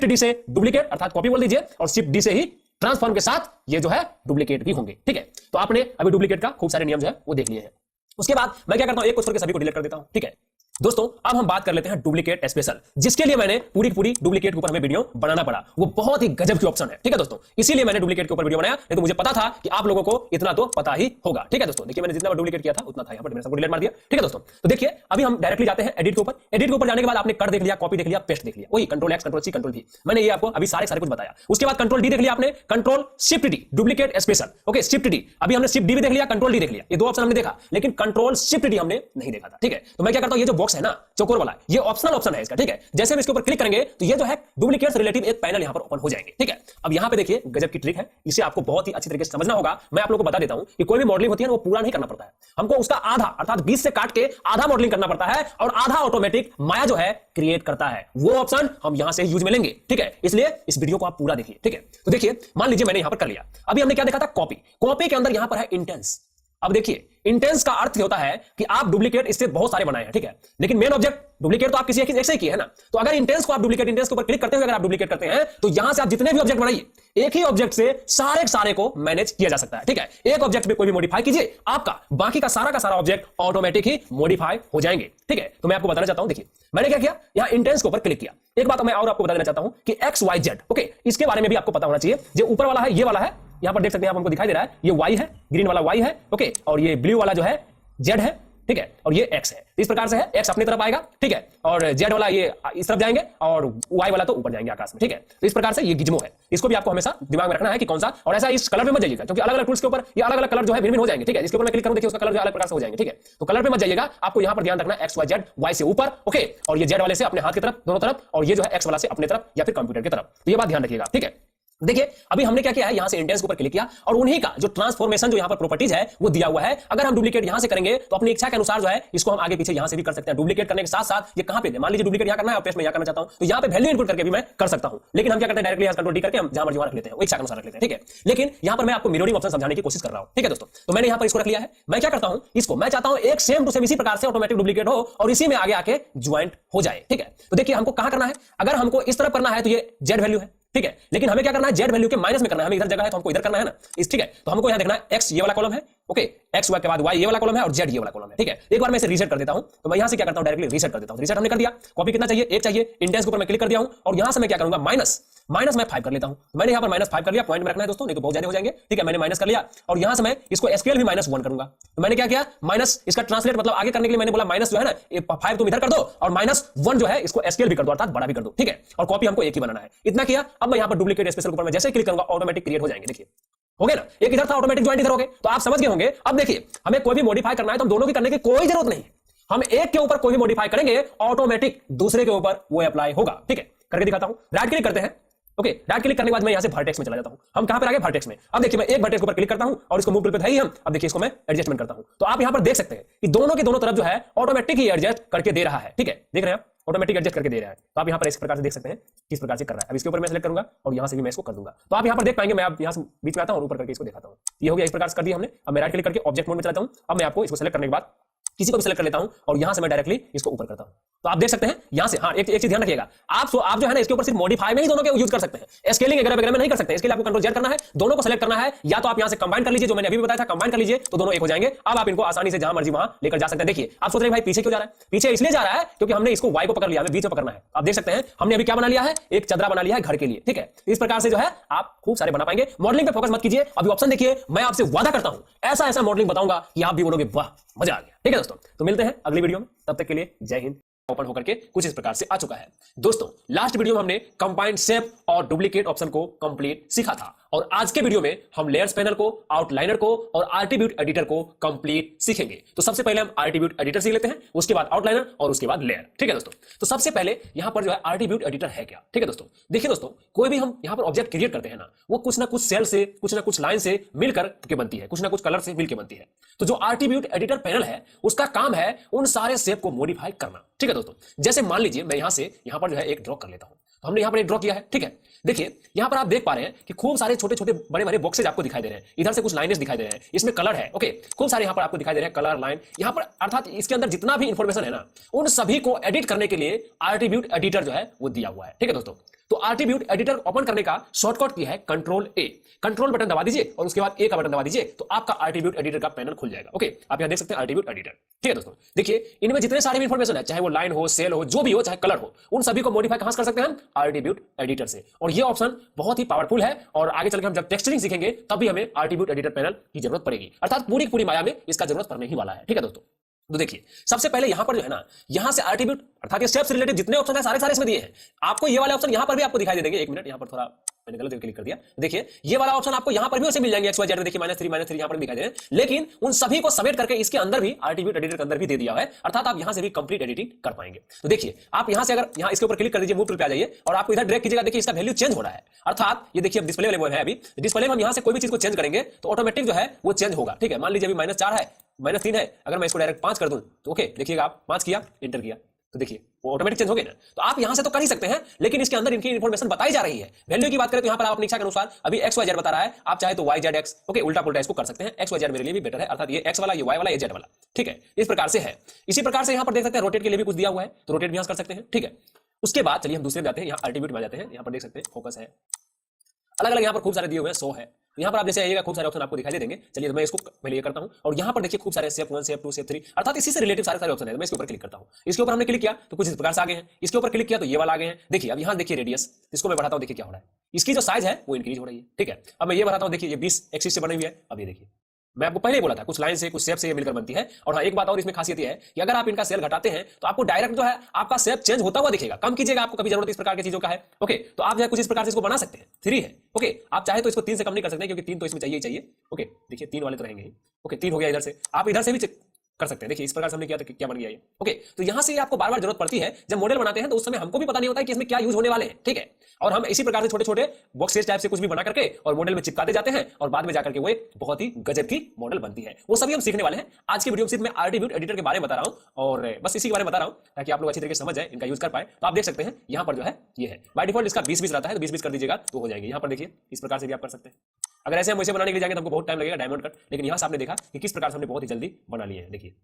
डी से डुप्लीकेट अर्थात कॉपी बोल दीजिए, और शिफ्ट डी से ही ट्रांसफॉर्म के साथ ये जो है डुप्लीकेट भी होंगे, ठीक है। तो आपने अभी डुप्लीकेट का खूब सारे नियम जो है वो देख लिए हैं। उसके बाद मैं क्या करता हूं, एक कुछ करके सभी को डिलीट कर देता हूं, ठीक है। दोस्तों अब हम बात कर लेते हैं डुप्लीकेट स्पेशल, जिसके लिए मैंने पूरी डुप्लीकेट के ऊपर हमें वीडियो बनाना पड़ा। वो बहुत ही गजब की ऑप्शन है, ठीक है दोस्तों। इसीलिए मैंने डुप्लीकेट के ऊपर वीडियो बनाया, नहीं तो मुझे पता था कि आप लोगों को इतना तो पता ही होगा, ठीक है दोस्तों। देखिए मैंने जितना बार डुप्लीकेट किया था उतना था, यहां पर मैंने सबको डिलीट मार दिया, ठीक है दोस्तों। तो देखिए अभी हम डायरेक्टली जाते हैं एडिट के ऊपर। एडिट के ऊपर जाने के बाद आपने कट देख लिया, कॉपी देख लिया, पेस्ट देख लिया, वही control X, control C, control V, मैंने ये आपको अभी सारे कुछ बताया। उसके बाद कंट्रोल डी देख लिया आपने, control shift D duplicate special, okay shift D. अभी हमने शिफ्ट डी भी देख लिया, कंट्रोल डी देख लिया, ये दो ऑप्शन हमने देखा, लेकिन कंट्रोल शिफ्ट डी हमने नहीं देखा था, ठीक है। तो मैं क्या करता हूं, ये जो बॉक्स है ना चौकोर वाला, ये ऑप्शनल ऑप्शन है इसका, ठीक है। जैसे हम इसके ऊपर क्लिक करेंगे तो ये जो है डुप्लीकेट से रिलेटिव एक पैनल यहां पर ओपन हो जाएंगे, ठीक है। अब यहां पे देखिए गजब की ट्रिक है, इसे आपको बहुत ही अच्छी तरीके से समझना होगा। मैं आप लोगों को बता देता हूं कि कोई भी मॉडलिंग होती है ना वो पूरा नहीं करना पड़ता है, हमको उसका आधा अर्थात 20 से काट के आधा मॉडलिंग करना पड़ता है, और आधा ऑटोमेटिक माया जो है क्रिएट करता है। वो ऑप्शन हम यहां से यूज में लेंगे, ठीक है। इसलिए इस वीडियो को आप पूरा देखिए, ठीक है। तो देखिए मान लीजिए मैंने यहां पर कर लिया, अभी हमने क्या देखा था, कॉपी। कॉपी के अंदर यहां पर है इंटेंस। अब देखिए इंटेंस का अर्थ होता है कि आप डुप्लीकेट इससे बहुत सारे बनाए हैं, ठीक है, लेकिन मेन ऑब्जेक्ट डुप्लीकेट तो आप किसी एक से ही किए है ना। तो अगर इंटेंस को आप डुप्लीकेट इंटेंस के ऊपर क्लिक करते हुए अगर आप डुप्लीकेट करते हैं तो यहां से आप जितने भी ऑब्जेक्ट बनाइए, एक ही ऑब्जेक्ट से सारे को मैनेज किया जा सकता है, ठीक है। एक ऑब्जेक्ट में कोई भी मॉडिफाई कीजिए, आपका बाकी का सारा ऑब्जेक्ट ऑटोमेटिक ही मॉडिफाई हो जाएंगे, ठीक है। तो मैं आपको बताना चाहता हूं, देखिए मैंने क्या किया, यहां इंटेंस के ऊपर क्लिक किया। एक बात मैं और आपको बता देना चाहता हूं कि एक्स वाई जेड, ओके, इसके बारे में भी आपको पता होना चाहिए। जो ऊपर वाला है ये वाला है, यहां पर देख सकते हैं आप, हमको दिखाई दे रहा है ये वाई है, ग्रीन वाला वाई है, ओके, और ये ब्लू वाला जो है जेड है, ठीक है, और ये एक्स है। इस प्रकार से है, एक्स अपनी तरफ आएगा, ठीक है, और जेड वाला ये इस तरफ जाएंगे और वाई वाला तो ऊपर जाएंगे आकाश में, ठीक है। तो इस प्रकार से ये गिज्मो है, इसको भी आपको हमेशा दिमाग में रखना है कि कौन सा, और ऐसा इस कलर में मत जाइएगा, क्योंकि अलग अलग टूल्स के ऊपर ये अलग अलग कलर जो है भिन्न हो जाएंगे, ठीक है। इसके ऊपर मैं क्लिक करूं, देखिए उसका कलर जो अलग प्रकार से हो जाएंगे, ठीक है। तो कलर पे मत जाइएगा, आपको यहां पर ध्यान रखना एक्स वाई जेड, वाई से ऊपर, ओके, और ये जेड वाले से अपने हाथ की तरफ, दोनों तरफ, और ये जो है एक्स वाला से अपने तरफ या फिर कंप्यूटर की तरफ। तो ये बात ध्यान रखिएगा, ठीक है। देखिए अभी हमने क्या किया है, यहां से इंटेंस के ऊपर क्लिक किया और उन्हीं का जो ट्रांसफॉर्मेशन जो यहां पर प्रॉपर्टीज है वो दिया हुआ है। अगर हम डुप्लीकेट यहां से करेंगे तो अपनी इच्छा के अनुसार जो है इसको हम आगे पीछे यहां से भी कर सकते हैं। डुप्लीकेट करने के साथ साथ ये कहां पे, मान लीजिए डुप्लीकेट यहां करना है और पेस्ट में यहां करना चाहता हूं, तो यहां पे वैल्यू इनपुट करके भी मैं कर सकता हूं। लेकिन हम क्या करते हैं, डायरेक्टली यहां कंट्रोल डी करके हम जहां मर्जी वहां रख लेते हैं, वो इच्छा के अनुसार रख लेते हैं, ठीक है। लेकिन यहां पर मैं आपको मिररिंग ऑप्शन समझाने की कोशिश कर रहा हूं, ठीक है दोस्तों। तो मैंने यहां पर इसको रख लिया है। मैं क्या करता हूं, इसको मैं चाहता हूं एक सेम टू सेम इसी प्रकार से ऑटोमेटिक डुप्लीकेट हो और इसी में आगे आके ज्वाइंट हो जाए, ठीक है। तो देखिए हमको कहां करना है, अगर हमको इस तरफ करना है तो ये जेड वैल्यू है, ठीक है, लेकिन हमें क्या करना है, जेड वैल्यू के माइनस में करना है। हमें इधर जगह है तो हमको इधर करना है ना, इस, ठीक है। तो हमको यहां देखना है एक्स ये वाला कॉलम है, ओके, एक्स के बाद वाई ये वाला कॉलम है और जेड ये वाला कॉलम है, ठीक है। एक बार मैं इसे रीसेट कर देता हूं, तो मैं यहां से क्या करता हूं, डायरेक्टली रीसेट कर देता हूं। रीसेट हमने कर दिया, कॉपी कितना चाहिए, एक चाहिए, इंटेंस के ऊपर मैं क्लिक कर दिया हूं और यहां से मैं क्या करूंगा, माइनस मैं 5 कर लेता हूं। मैंने यहां पर -5 कर लिया, पॉइंट में रखना है दोस्तों, नहीं तो बहुत ज्यादा हो जाएंगे, ठीक है। मैंने माइनस कर लिया और यहां से मैं इसको एसक्यूएल भी -1 करूंगा। तो मैंने क्या किया, माइनस इसका ट्रांसलेट मतलब आगे करने के लिए मैंने बोला माइनस जो है ना 5 तुम इधर कर दो और -1 जो है इसको एसक्यूएल भी कर दो अर्थात बड़ा भी कर दो, ठीक है। और कॉपी हमको एक ही बनाना है, इतना किया। अब मैं यहां पर डुप्लीकेट स्पेशल के ऊपर मैं जैसे क्लिक करूंगा ऑटोमेटिक क्रिएट हो जाएंगे, देखिए हो गया ना, एक इधर था ऑटोमेटिक ज्वाइंट इधर हो गए। तो आप समझ गए होंगे। अब देखिए हमें कोई भी मॉडिफाई करना है तो हम दोनों की करने की कोई जरूरत नहीं, हम एक के ऊपर कोई भी मॉडिफाई करेंगे ऑटोमेटिक दूसरे के ऊपर वो अप्लाई होगा, ठीक है। करके दिखाता हूं, राइट क्लिक करते हैं, ओके, राइट क्लिक करने के बाद मैं यहां से वर्टेक्स में चला जाता हूं। हम कहां पर आ गए, वर्टेक्स में। अब देखिए मैं एक वर्टेक्स के ऊपर क्लिक करता हूं और इसको मूव टूल पे था ही हम, अब देखिए इसको मैं एडजस्टमेंट करता हूं। तो आप यहां पर देख सकते हैं कि दोनों की दोनों तरफ जो है ऑटोमेटिक ही एडजस्ट करके दे रहा है, ठीक है, देख रहे हैं आप, ऑटोमेटिक एडजस्ट करके दे रहा है। तो आप यहां पर इस प्रकार से देख सकते हैं किस प्रकार से कर रहा है। अब इसके ऊपर मैं सेलेक्ट करूंगा और यहां से भी मैं इसको कर दूंगा। तो आप यहां पर देख पाएंगे, मैं आप यहां से बीच में आता हूं और ऊपर करके इसको दिखाता हूं। ये हो गया, इस प्रकार से कर दिया हमने। अब मैं राइट क्लिक करके ऑब्जेक्ट मोड में चलाता हूं। अब मैं आपको इसको सेलेक्ट करने के बाद किसी को भी सेलेक्ट कर लेता हूं और यहां से मैं डायरेक्टली इसको ऊपर करता हूं। तो आप देख सकते हैं यहां से, हाँ एक चीज ध्यान रखिएगा, आप जो है ना इसके ऊपर सिर्फ मॉडिफाई में ही दोनों के यूज कर सकते हैं, स्केलिंग वगैरह में नहीं कर सकते। इसके लिए आपको कंट्रोल जेड करना है, दोनों को सेलेक्ट करना है, या तो आप यहां से कंबाइन कर लीजिए, जो मैंने अभी भी बताया था, कंबाइन कर लीजिए तो दोनों एक हो जाएंगे। अब आप इनको आसानी से जहां मर्जी वहां लेकर जा सकते हैं। देखिए आप सोच रहे हैं भाई पीछे क्यों जा रहा है, पीछे इसलिए जा रहा है क्योंकि हमने इसको वाई को पकड़ लिया, हमें बीच में पकड़ना है। आप देख सकते हैं हमने अभी क्या बना लिया है, एक चदरा बना लिया है घर के लिए, ठीक है। इस प्रकार से जो है आप खूब सारे बना पाएंगे। मॉडलिंग पे फोकस मत कीजिए, अभी ऑप्शन देखिए, मैं आपसे वादा करता हूं ऐसा मॉडलिंग बताऊंगा कि आप भी बोलोगे वाह मजा आ गया, ठीक है दोस्तों। तो मिलते हैं अगली वीडियो में, तब तक के लिए जय हिंद। ओपन होकर के कुछ इस प्रकार से आ चुका है। दोस्तों लास्ट वीडियो में हमने कंबाइंड शेप और डुप्लीकेट ऑप्शन को कंप्लीट सीखा था और आज के वीडियो में हम लेयर्स पैनल को, आउटलाइनर को और एट्रीब्यूट एडिटर को कंप्लीट सीखेंगे। तो सबसे पहले हम एट्रीब्यूट एडिटर सीख लेते हैं, उसके बाद आउटलाइनर और उसके बाद लेयर। ठीक है दोस्तों, तो सबसे पहले यहां पर जो है एट्रीब्यूट एडिटर है क्या। ठीक है दोस्तों, देखिए दोस्तों कोई भी हम यहां पर ऑब्जेक्ट क्रिएट करते हैं ना, वो कुछ ना कुछ सेल से, कुछ ना कुछ लाइन से मिलकर के बनती है, कुछ ना कुछ कलर से मिलकर बनती है। तो जो एट्रीब्यूट एडिटर पैनल है उसका काम है उन सारे शेप को मॉडिफाई करना। ठीक है दोस्तों, जैसे मान लीजिए मैं यहां से यहां पर जो है एक ड्रॉ कर लेता हूं, तो हमने यहां पर एक ड्रॉ किया है। ठीक है, देखिए यहां पर आप देख पा रहे हैं कि खूब सारे छोटे छोटे बड़े बड़े बॉक्सेज आपको दिखाई दे रहे हैं, इधर से कुछ लाइनें दिखाई दे रहे हैं, इसमें कलर है। ओके, खूब सारे यहां पर आपको दिखाई दे रहे हैं कलर लाइन यहां पर, अर्थात इसके अंदर जितना भी इंफॉर्मेशन है ना, उन सभी को एडिट करने के लिए एट्रीब्यूट एडिटर जो है वो दिया हुआ है। ठीक है दोस्तों, तो एट्रीब्यूट एडिटर ओपन करने का शॉर्टकट की है कंट्रोल ए। कंट्रोल बटन दबा दीजिए और उसके बाद ए का बटन दबा दीजिए, तो आपका एट्रीब्यूट एडिटर का पैनल खुल जाएगा। ओके, आप यहां देख सकते हैं एट्रीब्यूट एडिटर। ठीक है दोस्तों, देखिए इनमें जितने सारे भी इंफॉर्मेशन है, चाहे वो लाइन हो, सेल हो, जो भी हो, चाहे कलर हो, उन सभी को मॉडिफाई कहां से कर सकते हैं हम, एट्रीब्यूट एडिटर से। और ये ऑप्शन बहुत ही पावरफुल है और आगे चलकर हम जब टेक्सचरिंग सीखेंगे तब भी हमें एट्रीब्यूट एडिटर पैनल की जरूरत पड़ेगी, अर्थात पूरी पूरी माया में इसका जरूरत पड़ने ही वाला है। ठीक है दोस्तों, तो देखिए सबसे पहले यहां पर जो है ना, यहां से एट्रीब्यूट अर्थात ये शेप से रिलेटेड जितने ऑप्शन है सारे सारे इसमें दिए हैं। आपको ये वाले ऑप्शन यहां पर भी आपको दिखाई दे देंगे। एक मिनट, यहां पर थोड़ा मैंने गलत क्लिक कर दिया। देखिए ये वाला ऑप्शन आपको यहां पर भी वैसे मिल जाएंगे, XYZ में देखिए -3 यहां पर दिखाई दे रहे हैं, लेकिन उन सभी को समेट करके इसके अंदर भी एट्रीब्यूट एडिटर के अंदर भी दे दिया है, अर्थात आप यहां से भी कंप्लीट एडिटिंग कर पाएंगे। तो देखिए आप यहां से अगर यहां इसके ऊपर क्लिक कर दीजिए, मूव टूल पे आ जाइए और आपको इधर ड्रैग कीजिएगा, देखिए इसका वैल्यू चेंज हो रहा है। अर्थात ये देखिए डिस्प्ले वाले है, अभी डिस्प्ले में हम यहां से कोई भी चीज को चेंज करेंगे तो ऑटोमेटिक जो है वो चेंज होगा। ठीक है, मान लीजिए अभी -4 है, -3 है, अगर मैं इसको डायरेक्ट 5 कर दूं तो ओके, देखिएगा आप 5 किया, एंटर किया, तो देखिए वो ऑटोमेटिक चेंज हो गए ना। तो आप यहां से तो कर ही सकते हैं, लेकिन इसके अंदर इनकी इंफॉर्मेशन बताई जा रही है। वैल्यू की बात करें तो यहां पर आप अपनी इच्छा के अनुसार, अभी XYZ बता रहा है, आप चाहे तो YZX, ओके, उल्टा पुल्टा इसको कर सकते हैं। XYZ मेरे लिए भी बेटर है, अर्थात ये X वाला, ये Y वाला, ये Z वाला। ठीक है, इस प्रकार से है। इसी प्रकार से यहां पर देख सकते हैं रोटेट के लिए भी कुछ दिया हुआ है, तो रोटेट भी यहां कर सकते हैं। ठीक है, उसके बाद चलिए हम दूसरे में जाते हैं, यहां एट्रीब्यूट में जाते हैं। यहां पर देख सकते हैं फोकस है, अलग अलग यहां पर खूब सारे दिए हुए हैं, 100 है। तो यहां पर आप जैसे आइएगा खूब सारे ऑप्शन आपको दिखाई दे देंगे। चलिए तो मैं इसको पहले ये करता हूं और यहां पर देखिए खूब सारे शेप 1, शेप 2, शेप 3, अर्थात इसी से रिलेटेड सारे सारे ऑप्शन है। मैं इसके ऊपर क्लिक करता हूं, इसके ऊपर हमने क्लिक किया तो कुछ इस प्रकार से आगे हैं, इसके ऊपर क्लिक किया तो ये वाला आगे हैं। देखिए अब यहां देखिए रेडियस, इसको मैं बढ़ाता हूं, देखिए क्या हो रहा है, इसकी जो साइज है वो इंक्रीज हो रही है। ठीक है, अब मैं ये बढ़ाता हूं, देखिए ये 20 एक्सिस से बनी हुई है। अब ये देखिए मैं आपको पहले ही बोला था, कुछ लाइन से, कुछ शेप से ये मिलकर बनती है। और हाँ, एक बात और इसमें खासियत ये है कि अगर आप इनका सेल घटाते हैं तो आपको डायरेक्ट जो है आपका शेप चेंज होता हुआ दिखेगा। कम कीजिएगा, आपको कभी जरूरत इस प्रकार की चीजों का है, ओके, तो आप जो है कुछ इस प्रकार से इसको बना सकते हैं। 3 है, ओके, आप चाहे तो इसको 3 से कम नहीं कर सकते क्योंकि 3 तो इसमें चाहिए ही चाहिए। ओके, देखिए 3 वाले तो रहेंगे ही। ओके, 3 हो गया, इधर से आप इधर से भी कर सकते हैं। देखिए इस प्रकार से हमने किया तो क्या बन गया ये। ओके, तो यहां से आपको बार बार जरूरत पड़ती है जब मॉडल बनाते हैं, तो उस समय हमको भी पता नहीं होता है कि इसमें क्या यूज होने वाले हैं। ठीक है, और हम इसी प्रकार से छोटे छोटे बॉक्सेस टाइप से कुछ भी बना करके और मॉडल में चिपकाते जाते हैं और बाद में जाकर के वो एक बहुत ही गजब की मॉडल बनती है। वो सभी हम सीखने वाले हैं आज की वीडियो में। सिर्फ मैं एट्रीब्यूट एडिटर के बारे में बता रहा हूं और बस इसी के बारे में बता रहा हूं ताकि आप लोग अच्छी तरीके से समझ जाए, इनका यूज कर पाए। तो आप देख सकते हैं यहां पर जो है ये है, बाय डिफॉल्ट इसका 20-20 रहता है, तो 20-20 कर दीजिएगा तो हो जाएगी। यहां पर देखिए इस प्रकार से भी आप कर सकते हैं। अगर ऐसे हम वैसे बनाने के लिए जाएंगे तो हमको बहुत टाइम लगेगा, डायमंड कट, लेकिन यहां से आपने देखा कि किस प्रकार से हमने बहुत ही जल्दी बना लिए हैं। देखिए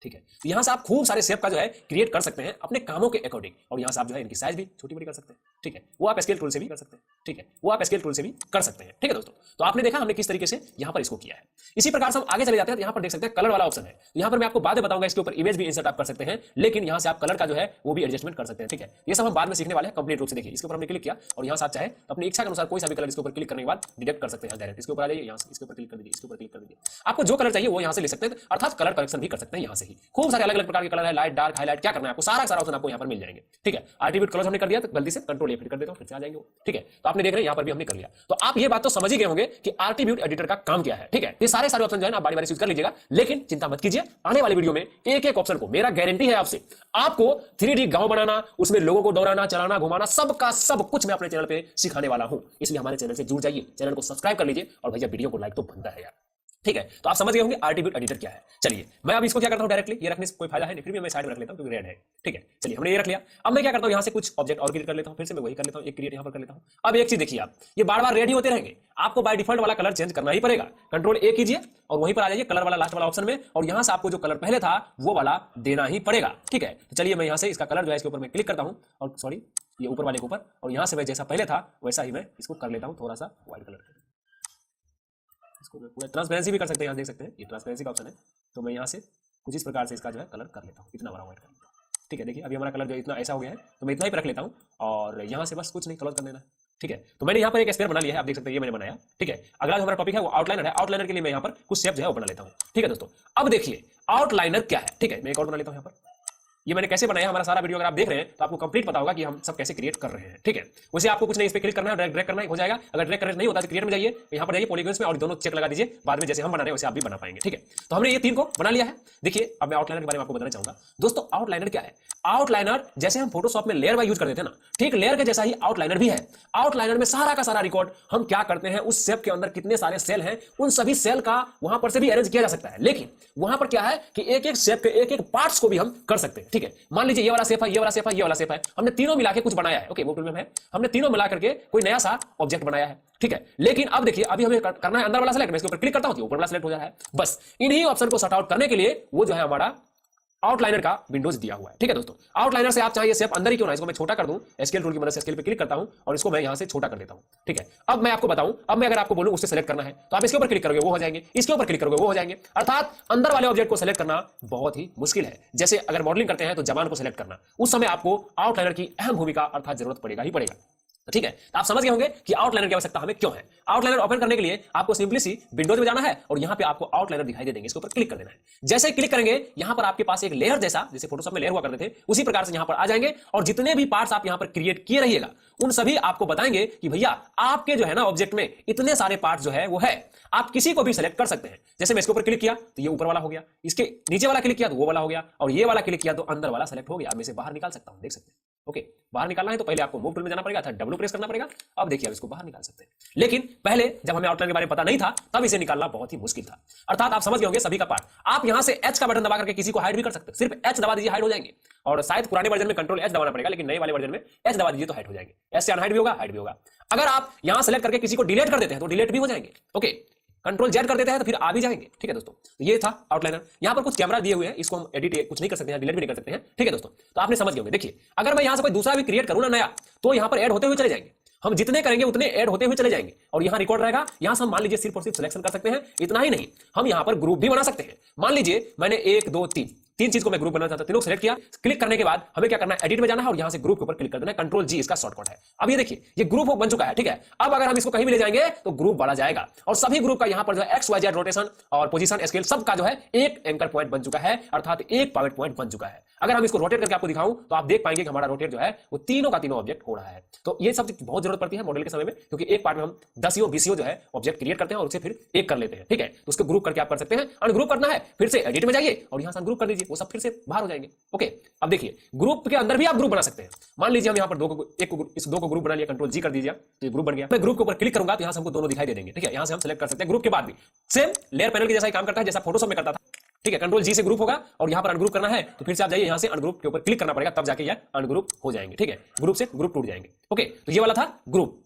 ठीक है, तो यहां से आप खूब सारे शेप का जो है क्रिएट कर सकते हैं अपने कामों के अकॉर्डिंग, और यहां से आप जो है इनकी साइज भी छोटी बड़ी कर सकते हैं। ठीक है, वो आप स्केल टूल से भी कर सकते हैं। ठीक है, वो आप स्केल टूल से भी कर सकते हैं। ठीक है दोस्तों, तो आपने देखा हमने किस तरीके से यहां पर इसको किया है। इसी प्रकार से हम आगे चले जाते हैं, तो यहां पर देख सकते हैं कलर वाला ऑप्शन है। तो यहां पर मैं आपको बाद में बताऊंगा, इसके ऊपर इमेज भी इंसर्ट आप कर सकते हैं, लेकिन यहां से आप कलर का जो है वो भी एडजस्टमेंट कर सकते हैं। ठीक है, ये सब हम बाद में सीखने वाले हैं कंप्लीट रूप से। देखिए इसके ऊपर हमने क्लिक किया और यहां से आप चाहे अपनी इच्छा के अनुसार कोई सा भी कलर इसके ऊपर क्लिक करने के बाद डिटेक्ट कर सकते हैं। डायरेक्ट इसके ऊपर आ जाइए, यहां से इसके ऊपर क्लिक कर दीजिए, इसके ऊपर क्लिक कर दीजिए, आपको जो कलर चाहिए वो यहां से ले सकते हैं, अर्थात कलर करेक्शन भी कर सकते हैं यहां से ही। खूब सारे अलग अलग प्रकार के कलर है, लाइट, डार्क, हाईलाइट, क्या करना है आपको, सारा सारा ऑप्शन आपको यहां पर मिल जाएंगे। ठीक है, एट्रीब्यूट कलर्स हमने कर दिया तो गलती से कंट्रोल ए फिर कर देता हूं, फिर से आ जाएंगे। ठीक है, तो आपने देख रहे हैं यहां पर भी हमने कर लिया। तो आप ये बात तो समझ ही गए होंगे कि एट्रीब्यूट एडिटर का काम क्या है। ठीक है, ये सारे सारे ऑप्शन जो है ना बारी बारी यूज कर लीजिएगा, लेकिन चिंता मत कीजिए, आने वाली वीडियो में एक एक ऑप्शन को, मेरा गारंटी है आपसे, आपको 3D गांव बनाना, उसमें लोगों को दौड़ाना, चलाना, घुमाना, सबका सब कुछ मैं अपने चैनल पे सिखाने वाला हूं। इसलिए हमारे चैनल से जुड़ जाइए, चैनल को सब्सक्राइब कर लीजिए और भैया वीडियो को लाइक तो बनता है यार। ठीक है, तो आप समझ गए होंगे एट्रीब्यूट एडिटर क्या है। चलिए मैं अब इसको क्या करता हूं, डायरेक्टली ये रखने से कोई फायदा है नहीं, फिर भी मैं साइड में रख लेता हूं क्योंकि रेड है। ठीक है, चलिए हमने ये रख लिया। अब मैं क्या करता हूं, यहां से कुछ ऑब्जेक्ट और क्रिएट कर लेता हूं, फिर से मैं वही कर लेता हूं, एक क्रिएट यहां पर कर लेता हूं। अब एक चीज देखिए, आप ये बार बार रेड ही होते रहेंगे, आपको बाय डिफॉल्ट वाला कलर चेंज करना ही पड़ेगा। कंट्रोल ए कीजिए और वहीं पर आ जाइए कलर वाला लास्ट वाला ऑप्शन में, और यहां से आपको जो कलर पहले था वो वाला देना ही पड़ेगा। ठीक है, तो चलिए मैं यहां से इसका कलर जो है इसके ऊपर मैं क्लिक करता हूं, और सॉरी ये ऊपर वाले के ऊपर, और यहां से मैं जैसा पहले था वैसा ही मैं इसको कर लेता हूं, थोड़ा सा व्हाइट कलर। इसको पूरा ट्रांसपेरेंसी भी कर सकते हैं, यहाँ देख सकते हैं ये ट्रांसपेरेंसी का ऑप्शन है, तो मैं यहाँ से कुछ इस प्रकार से इसका जो है कलर कर लेता हूँ, इतना बड़ा व्हाइट कर लेता हूँ। ठीक है, देखिए अभी हमारा कलर जो इतना ऐसा हो गया है, तो मैं इतना ही रख लेता हूँ और यहाँ से बस कुछ नहीं क्लोज कर देना। ठीक है, तो मैंने यहाँ पर एक स्क्वायर बना लिया है, आप देख सकते हैं ये मैंने बनाया। ठीक है, अगला जो हमारा टॉपिक है वो आउटलाइनर है। आउटलाइनर के लिए मैं यहाँ पर कुछ शेप जो है वो बना लेता हूँ। ठीक है दोस्तों, अब देखिए आउटलाइनर क्या है। ठीक है, मैं एक और बना लेता हूँ यहाँ पर। ये मैंने कैसे बनाया, हमारा सारा वीडियो अगर आप देख रहे हैं तो आपको कंप्लीट पता होगा कि हम सब कैसे क्रिएट कर रहे हैं। ठीक है, वैसे आपको कुछ नहीं, इस पे क्लिक करना है, ड्रैग करना है, हो जाएगा। अगर ड्रैग करना नहीं होता तो क्रिएट में जाइए, यहाँ पर जाइए पॉलीगॉन्स में और दोनों चेक लगा दीजिए, बाद में जैसे हम बना रहे हैं वैसे आप भी बना पाएंगे। ठीक है, तो हमने ये 3 को बना लिया है। देखिए अब मैं आउटलाइनर के बारे में आपको बताना चाहूंगा। दोस्तों आउटलाइनर क्या है? आउटलाइनर जैसे हम फोटोशॉप में लेयर वाइज यूज करते थे ना, ठीक लेयर के जैसा ही आउटलाइनर भी है। आउटलाइनर में सारा का सारा रिकॉर्ड हम क्या करते हैं, उस शेप के अंदर कितने सारे सेल हैं, उन सभी सेल का वहां पर से भी अरेंज किया जा सकता है। लेकिन वहां पर क्या है कि एक एक शेप के एक एक पार्ट्स को भी हम कर सकते हैं। ठीक है, मान लीजिए ये वाला शेप है, ये वाला शेप है, ये वाला शेप है, हमने तीनों मिला के कुछ बनाया है। ओके, वो प्रॉब्लम है, हमने तीनों मिला करके कोई नया सा ऑब्जेक्ट बनाया है। ठीक है, लेकिन अब देखिए अभी हमें करना है अंदर वाला सेलेक्ट। मैं इसके ऊपर क्लिक करता हूं तो ऊपर वाला सेलेक्ट हो जा रहा है। बस इन्हीं ऑप्शन को सॉर्ट आउट करने के लिए वो जो है हमारा आउटलाइनर का विंडोज दिया हुआ है। ठीक है दोस्तों, आउटलाइनर से आप चाहे शेप अंदर ही क्यों ना, इसको मैं छोटा कर दूं, स्केल टूल की मदद से स्केल पे क्लिक करता हूं और इसको मैं यहां से छोटा कर देता हूं। ठीक है, अब मैं आपको बताऊं, अब मैं अगर आपको बोलूं उससे सेलेक्ट करना है तो आप इसके ऊपर क्लिक करोगे वो हो जाएंगे, इसके ऊपर क्लिक करोगे वो हो जाएंगे। अर्थात अंदर वाले ऑब्जेक्ट को सेलेक्ट करना बहुत ही मुश्किल है। जैसे अगर मॉडलिंग करते हैं तो जवान को सेलेक्ट करना, उस समय आपको आउटलाइनर की अहम भूमिका अर्थात जरूरत पड़ेगा ही पड़ेगा। ठीक है, तो आप समझ गए होंगे कि आउटलाइनर की आवश्यकता हमें क्यों है। आउटलाइनर ओपन करने के लिए आपको सिंपली सी विंडोज में जाना है और यहां पे आपको आउटलाइनर दिखाई दे देंगे, इसके ऊपर क्लिक कर देना है। जैसे ही क्लिक करेंगे यहां पर आपके पास एक लेयर जैसा, जैसे फोटोशॉप में लेयर हुआ करते थे उसी प्रकार से यहां पर आ जाएंगे और जितने भी पार्ट्स आप यहां पर क्रिएट किए रहिएगा उन सभी आपको बताएंगे कि भैया आपके जो है ना ऑब्जेक्ट में इतने सारे पार्ट्स जो है वो है। आप किसी को भी सेलेक्ट कर सकते हैं। जैसे मैं इसके ऊपर क्लिक किया तो ये ऊपर वाला हो गया, इसके नीचे वाला क्लिक किया तो वो वाला हो गया, और ये वाला क्लिक किया तो अंदर वाला सेलेक्ट हो गया। मैं इसे बाहर निकाल सकता हूं, देख सकते हैं। ओके, बाहर निकालना है तो पहले आपको मूव टूल में जाना पड़ेगा, डब्ल्यू प्रेस करना पड़ेगा। अब देखिए अब इसको बाहर निकाल सकते हैं, लेकिन पहले जब हमें आउटलाइन के बारे में पता नहीं था तब इसे निकालना बहुत ही मुश्किल था। अर्थात आप समझ गए होंगे सभी का पार्ट। आप यहां से एच का बटन दबा करके किसी को हाइड भी कर सकते हैं, सिर्फ एच दबा दीजिए हाइड हो जाएंगे। और शायद पुराने वर्जन में कंट्रोल एच दबाना पड़ेगा, लेकिन नए वाले वर्जन में एच दबा दीजिए तो हाइड हो जाएंगे। एच से अनहाइड भी होगा, हाइड भी होगा। अगर आप यहां सेलेक्ट करके किसी को डिलीट कर देते हैं तो डिलीट भी हो जाएंगे। ओके, कंट्रोल जेड कर देते हैं तो फिर आ भी जाएंगे। ठीक है दोस्तों, तो ये था आउटलाइनर। यहां पर कुछ कैमरा दिए हुए हैं, इसको हम एडिट कुछ नहीं कर सकते हैं, डिलीट भी नहीं कर सकते हैं। ठीक है दोस्तों, तो आपने समझ गए होंगे। देखिए अगर मैं यहां से कोई दूसरा भी क्रिएट करूं ना नया, तो यहां पर ऐड होते हुए चले जाएंगे। हम जितने करेंगे उतने ऐड होते हुए चले जाएंगे और यहां रिकॉर्ड रहेगा। यहां से हम मान लीजिए सिर्फ और सिर्फ सिलेक्शन कर सकते हैं। इतना ही नहीं, हम यहां पर ग्रुप भी बना सकते हैं। मान लीजिए मैंने 1 2 3 चीज को मैं ग्रुप बनाना चाहता हूं, तीनों सेलेक्ट किया। क्लिक करने के बाद हमें क्या करना है, एडिट में जाना है और यहां से ग्रुप के ऊपर क्लिक कर देना है। कंट्रोल जी इसका शॉर्टकट है। अब ये देखिए ये ग्रुप बन चुका है। ठीक है, अब अगर हम इसको कहीं भी ले जाएंगे तो ग्रुप बढ़ा जाएगा और सभी ग्रुप का यहां पर जो है एक्स वाई जेड रोटेशन और पोजीशन स्केल सबका जो है एक एंकर पॉइंट बन चुका है, अर्थात एक पावर पॉइंट बन चुका है। अगर हम इसको रोटेट करके आपको दिखाऊं तो आप देख पाएंगे कि हमारा रोटेट जो है वो तीनों का तीनों ऑब्जेक्ट हो रहा है। तो ये सब बहुत जरूरत पड़ती है मॉडल के समय में, क्योंकि एक पार्ट में हम 10 20 जो है ऑब्जेक्ट क्रिएट करते हैं और उसे फिर एक कर लेते हैं। ठीक है, तो उसको ग्रुप करके आप कर सकते हैं। अनग्रुप करना है फिर से एडिट में जाइए और यहां से अनग्रुप कर दीजिए, वो सब फिर से बाहर हो जाएंगे। ओके, अब देखिए ग्रुप के अंदर भी आप ग्रुप बना सकते हैं। मान लीजिए हम यहां पर इस दो को ग्रुप बना लिया, कंट्रोल जी कर दीजिए तो ये ग्रुप बन गया। मैं ग्रुप के ऊपर क्लिक करूंगा तो यहां से हमको दोनों दिखाई दे देंगे। ठीक है, यहां से हम सेलेक्ट कर सकते हैं। ग्रुप के बाद भी सेम लेयर पैनल के जैसा ही काम करता है जैसा फोटोशॉप में करता था। ठीक है, कंट्रोल जी से ग्रुप होगा और यहां पर अनग्रुप करना है तो फिर से आप जाइए, यहां से अनग्रुप के ऊपर क्लिक करना पड़ेगा, तब जाके ये अनग्रुप हो जाएंगे। ठीक है, ग्रुप से ग्रुप टूट जाएंगे। ओके, तो ये वाला था ग्रुप।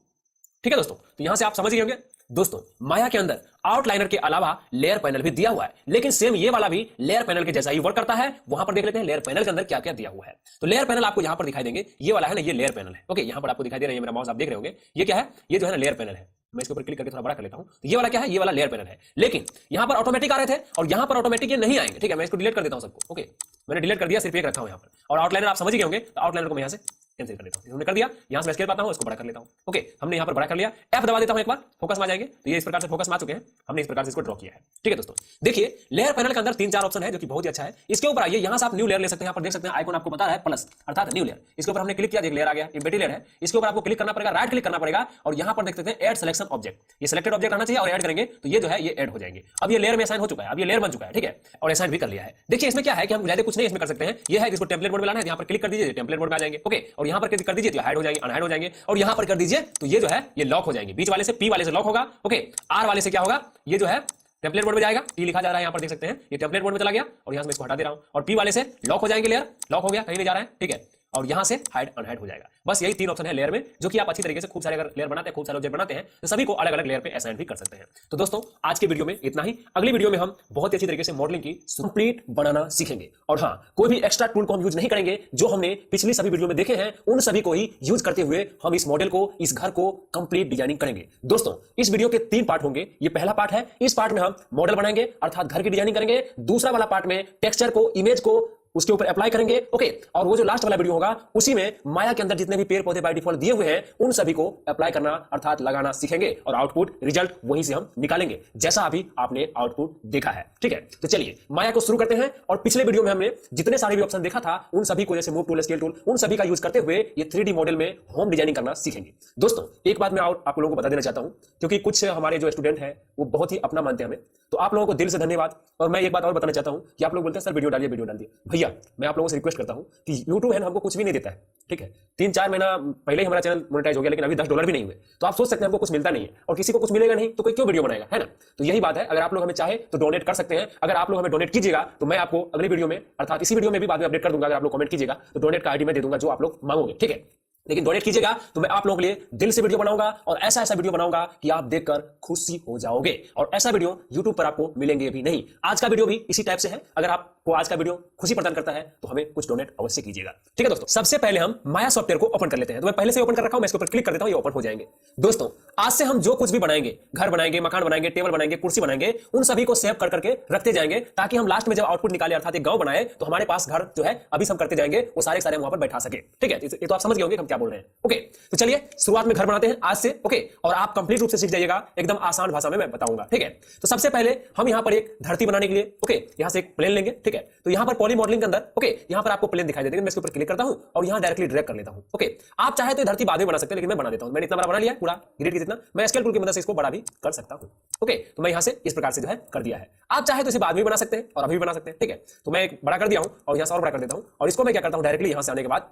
ठीक है दोस्तों, तो यहां से आप समझ गए होंगे। दोस्तों माया के अंदर आउटलाइनर के अलावा लेयर पैनल भी दिया हुआ है, लेकिन सेम ये वाला भी लेयर पैनल के जैसा ही वर्क करता है। वहां पर देख लेते हैं लेयर पैनल के अंदर क्या क्या दिया हुआ है। तो लेयर पैनल आपको यहां पर दिखाई देंगे, ये वाला है ना, ये लेयर पैनल है। ओके, यहां पर आपको दिखाई दे रहा है, मेरा माउस आप देख रहे होंगे। ये क्या है, ये जो है ना लेयर पैनल है। मैं इसके ऊपर क्लिक करके थोड़ा बड़ा कर लेता हूं। तो ये वाला क्या है, ये वाला लेयर पैनल है। लेकिन यहां पर ऑटोमेटिक आ रहे थे और यहां पर ऑटोमेटिक ये नहीं आएंगे। ठीक है, मैं इसको डिलीट कर देता हूं सबको। ओके, मैंने डिलीट कर दिया, सिर्फ एक रखा हूं यहां पर। और आउटलाइनर आप समझ गए होंगे, तो आउटलाइनर को मैं यहां से कैंसिल कर देता हूं। हमने कर दिया, यहां से मैं स्केल पाता हूं, इसको बड़ा कर लेता हूं। ओके, हमने यहां पर बड़ा कर लिया, एफ दबा देता हूं एक बार, फोकस में आ जाएंगे। तो ये इस प्रकार से फोकस में आ चुके हैं, हमने इस प्रकार से इसको ड्रॉ किया है। ठीक है दोस्तों, देखिए लेयर पैनल के अंदर 3-4 ऑप्शन है जो कि बहुत ही अच्छा है। इसके ऊपर आइए, यहां से आप न्यू लेयर ले सकते हैं। यहां पर देख सकते हैं आइकॉन आपको बता रहा है प्लस, अर्थात न्यू लेयर। इसके ऊपर हमने क्लिक किया, एक लेयर आ गया, एम्बेडेड लेयर है। इसके ऊपर आपको क्लिक करना पड़ेगा, राइट क्लिक करना पड़ेगा और यहां पर देख सकते हैं ऐड सिलेक्शन ऑब्जेक्ट। ये सिलेक्टेड ऑब्जेक्ट आना चाहिए और ऐड करेंगे तो ये जो है ये ऐड हो जाएंगे। अब ये लेयर में असाइन हो चुका है, अब ये लेयर बन चुका है। ठीक है, और असाइन भी कर लिया है। देखिए इसमें क्या है कि हम ज्यादा कुछ नहीं इसमें कर सकते हैं। ये है इसको टेम्पलेट मोड में लाना है, यहां पर क्लिक कर दीजिए, टेम्पलेट मोड में आ जाएंगे। ओके, और यहां पर क्लिक कर दीजिए तो हाइड हो जाएंगे, अनहाइड हो जाएंगे। और यहां पर कर दीजिए तो ये जो है ये लॉक हो जाएंगे। बीच वाले से पी वाले से लॉक होगा। ओके, आर वाले से क्या होगा, ये जो है टेम्पलेट मोड में जाएगा। टी लिखा जा रहा है, यहां पर देख सकते हैं ये टेम्पलेट मोड में चला गया और यहां से मैं इसको हटा दे रहा हूं। और पी वाले से लॉक हो जाएंगे, लेयर लॉक हो गया, कहीं नहीं जा रहा है। ठीक है, और यहां से हाइड अनहाइड हो जाएगा। बस यही 3 ऑप्शन है लेयर में, जो कि आप अच्छी तरीके से खूब सारे अगर लेयर बनाते हैं, खूब सारे ऑब्जेक्ट बनाते हैं तो सभी को अलग अलग लेयर पे असाइन भी कर सकते हैं। तो दोस्तों आज के वीडियो में इतना ही। अगली वीडियो में हम बहुत ही अच्छी तरीके से मॉडलिंग की कंप्लीट बनाना सीखेंगे। और हाँ, कोई भी एक्स्ट्रा टूल को हम यूज नहीं करेंगे, जो हमने पिछली सभी वीडियो में देखे हैं उन सभी को ही यूज करते हुए हम इस मॉडल को, इस घर को कंप्लीट डिजाइनिंग करेंगे। दोस्तों इस वीडियो के 3 पार्ट होंगे। ये पहला पार्ट है, इस पार्ट में हम मॉडल बनाएंगे अर्थात घर की डिजाइनिंग करेंगे। दूसरा वाला पार्ट में टेक्सचर को, इमेज को उसके ऊपर अप्लाई करेंगे। ओके, और वो जो लास्ट वाला वीडियो होगा उसी में माया के अंदर जितने भी पेड़ पौधे बाय डिफॉल्ट दिए हुए हैं उन सभी को अप्लाई करना अर्थात लगाना सीखेंगे और आउटपुट रिजल्ट वहीं से हम निकालेंगे जैसा अभी आपने आउटपुट देखा है। ठीक है, तो चलिए माया को शुरू करते हैं। और पिछले वीडियो में हमने जितने सारे भी ऑप्शन देखा था उन सभी को, जैसे मूव टूल, स्केल टूल, उन सभी का यूज करते हुए ये 3D मॉडल में होम डिजाइनिंग करना सीखेंगे। दोस्तों एक बात मैं आप लोगों को बता देना चाहता हूं, क्योंकि कुछ हमारे जो स्टूडेंट हैं वो बहुत ही अपना मानते हैं हमें, तो आप लोगों को दिल से धन्यवाद। और मैं एक बात और बताना चाहता हूं कि आप लोग बोलते हैं सर वीडियो डालिए वीडियो डालिए। भैया मैं आप लोगों से रिक्वेस्ट करता हूं कि यूट्यूब है ना हमको कुछ भी नहीं देता है। ठीक है, 3-4 महीना पहले ही हमारा चैनल मोनेटाइज हो गया, लेकिन अभी $10 भी नहीं हुए। तो आप सोच सकते हैं हमको कुछ मिलता नहीं है, और किसी को कुछ मिलेगा नहीं तो कोई क्यों वीडियो बनाएगा, है ना। तो यही बात है, अगर आप लोग हमें चाहे तो डोनेट कर सकते हैं। अगर आप लोग हमें डोनेट कीजिएगा तो मैं आपको अगली वीडियो में अर्थात इसी वीडियो में भी बाद में अपडेट कर दूंगा। अगर आप लोग कमेंट कीजिएगा तो डोनेट का आईडी मैं दे दूंगा जो आप लोग मांगोगे। ठीक है, लेकिन डोनेट कीजिएगा तो मैं आप लोगों के लिए दिल से वीडियो बनाऊंगा और ऐसा ऐसा वीडियो बनाऊंगा कि आप देखकर खुशी हो जाओगे। और ऐसा वीडियो YouTube पर आपको मिलेंगे भी नहीं। आज का वीडियो भी इसी टाइप से है। अगर आपको आज का वीडियो खुशी प्रदान करता है तो हमें कुछ डोनेट अवश्य कीजिएगा। ठीक है दोस्तों, सबसे पहले हम माया सॉफ्टवेयर को ओपन कर लेते हैं। तो मैं पहले से ओपन कर रखा हूं, मैं इसके ऊपर क्लिक कर देता हूं, ये ओपन हो जाएंगे। दोस्तों आज से हम जो कुछ भी बनाएंगे, घर बनाएंगे, मकान बनाएंगे, टेबल बनाएंगे, कुर्सी बनाएंगे, उन सभी को सेव कर करके रखते जाएंगे ताकि हम लास्ट में जब आउटपुट निकाले अर्थात एक गांव बनाए तो हमारे पास घर जो है अभी हम करते जाएंगे वो सारे सारे वहां पर बैठा सके। ठीक है, ये तो आप समझ गए होंगे हम क्या बोल रहे हैं। ओके, तो चलिए शुरुआत में घर बनाते हैं आज से। ओके, और आप कंप्लीट रूप से सीख जाइएगा, एकदम आसान भाषा में मैं बताऊंगा। ठीक है, तो सबसे पहले हम यहां पर एक धरती बनाने के लिए ओके यहां से एक प्लेन लेंगे। ठीक है, तो यहां पर पॉली मॉडलिंग के अंदर ओके यहां पर आपको प्लेन दिखाई देगा। मैं इसके ऊपर क्लिक करता हूं और यहां डायरेक्टली ड्रैग कर लेता हूं। ओके, आप चाहे तो धरती बाद में बना सकते हैं, लेकिन मैं बना देता हूं। मैंने इतना बड़ा बना लिया पूरा ग्रिड की जितना, मैं स्केल टूल की मदद से इसको बड़ा भी कर सकता हूं। ओके, तो मैं यहां से इस प्रकार से जो है कर दिया है। आप चाहे तो इसे बाद में बना सकते हैं और अभी भी बना सकते हैं। ठीक है, तो मैं एक बड़ा कर दिया हूं और यहां से और बड़ा कर देता हूं। और इसको मैं क्या करता हूं, डायरेक्टली यहां से आने के बाद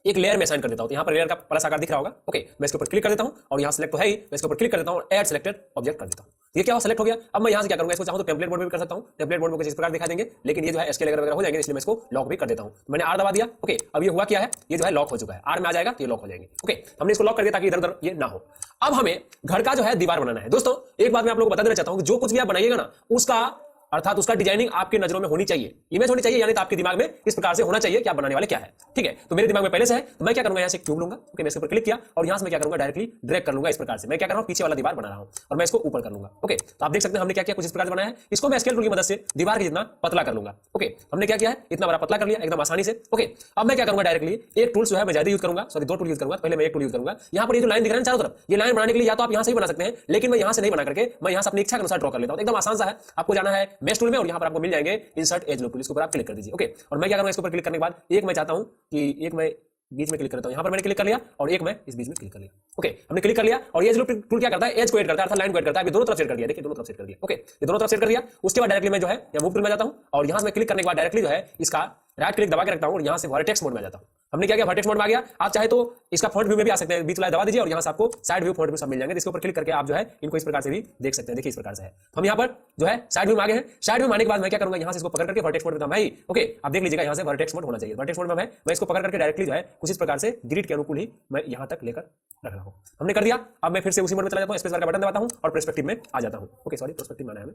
एक लेयर में असाइन कर देता हूं। यहां पर लेयर का प्लस आकार दिख रहा होगा। ओके, मैं इसके ऊपर क्लिक कर देता हूं और यहां सेलेक्ट तो है ही, मैं इसके ऊपर क्लिक कर देता हूं और ऐड सिलेक्टेड ऑब्जेक्ट कर देता हूं। ये क्या हुआ, सेलेक्ट हो गया। अब मैं यहां से क्या करूंगा, इसको चाहूं तो टेम्पलेट मोड में भी कर सकता हूं। टेम्पलेट मोड में कुछ इस प्रकार दिखा देंगे, लेकिन ये जो है स्केल वगैरह हो जाएंगे, इसलिए मैं इसको लॉक भी कर देता हूं। तो मैंने आर दबा दिया। ओके, अब ये हुआ क्या है, ये जो है लॉक हो चुका है। आर में आ जाएगा तो ये लॉक हो जाएंगे। ओके, हमने इसको लॉक कर दिया ताकि इधर उधर ये ना हो। अब हमें घर का जो है दीवार बनाना है। दोस्तों एक बात मैं आप लोगों को बता देना चाहता हूं कि जो कुछ भी आप बनाइएगा ना उसका अर्थात उसका डिजाइनिंग आपके नजरों में होनी चाहिए, इमेज होनी चाहिए, यानी तो आपके दिमाग में इस प्रकार से होना चाहिए कि आप बनाने वाले क्या है। ठीक है, तो मेरे दिमाग में पहले से है, तो मैं क्या करूंगा, यहां से एक क्यूब लूंगा। ओके, मैं इसके ऊपर क्लिक किया और यहां से मैं क्या करूंगा, डायरेक्टली ड्रैग कर लूंगा इस प्रकार से। मैं क्या कर रहा हूं, पीछे वाला दीवार बना रहा हूं और मैं इसको ऊपर कर लूंगा। ओके, तो आप देख सकते हैं हमने क्या किया, कुछ इस प्रकार से बनाया है। इसको मैं स्केल टूल की मदद से दीवार के जितना पतला कर लूंगा। ओके, हमने क्या किया है, इतना बड़ा पतला कर लिया एकदम आसानी से। ओके, अब मैं क्या करूंगा, डायरेक्टली एक टूल जो है मैं ज्यादा यूज करूंगा, सॉरी 2 टूल यूज करूंगा। पहले मैं एक टूल यूज करूंगा। यहां पर ये जो लाइन दिख रहा है चारों तरफ, ये लाइन बनाने के लिए या तो आप यहां से ही बना सकते हैं, लेकिन मैं यहां से नहीं बना करके मैं यहां से अपनी इच्छा के अनुसार ड्रॉ कर लेता हूं। एकदम आसान सा है, आपको जाना है मेश टूल में और यहां पर आपको मिल जाएंगे इंसर्ट एज टूल, इसके ऊपर आप क्लिक कर दीजिए। ओके, और मैं क्या करूंगा, इसके ऊपर क्लिक करने के बाद एक मैं चाहता हूं कि एक मैं बीच में क्लिक करता हूं। यहां पर मैंने क्लिक कर लिया और एक मैं इस बीच में क्लिक कर लिया। ओके, हमने क्लिक कर लिया और ये टूल क्या करता है, एज को एड करता है अर्थात लाइन को एड करता है। अभी दोनों तरफ सेट कर दिया, देखिए दोनों तरफ सेट कर दिया। ओके, ये दोनों तरफ सेट कर दिया। उसके बाद डायरेक्टली मैं जो है या मूव टूल में जाता हूं और यहां से मैं क्लिक करने के बाद डायरेक्टली जो है इसका राइट क्लिक दबा के रखता हूं और यहां से वर्टेक्स मोड में आ जाता हूं। हमने क्या किया, वर्टेक्स मोड में आ गया। आप चाहे तो इसका फ्रंट व्यू में भी आ सकते हैं, बीच वाला दबा दीजिए और यहां से आपको साइड व्यू फ्रंट व्यू सब मिल जाएंगे। इसके ऊपर क्लिक करके आप जो है इनको इस प्रकार से भी देख सकते हैं। देखिए इस प्रकार से है। हम यहां पर जो है साइड व्यू में आ गए हैं। साइड व्यू में आने के बाद मैं क्या करूंगा, यहां से इसको पकड़ करके वर्टेक्स मोड में भाई। ओके, आप देख लीजिएगा यहां से वर्टेक्स मोड होना चाहिए। वर्टेक्स मोड में मैं इसको पकड़ करके डायरेक्टली जो है कुछ इस प्रकार से ग्रिड के अनुकूल ही मैं यहां तक लेकर रख रहा हूं। हमने कर दिया। अब मैं फिर से उसी मोड में चला जाता हूं, स्पेस बार का बटन दबाता हूं और पर्सपेक्टिव में आ जाता हूं। ओके, सॉरी पर्सपेक्टिव में आना है हमें।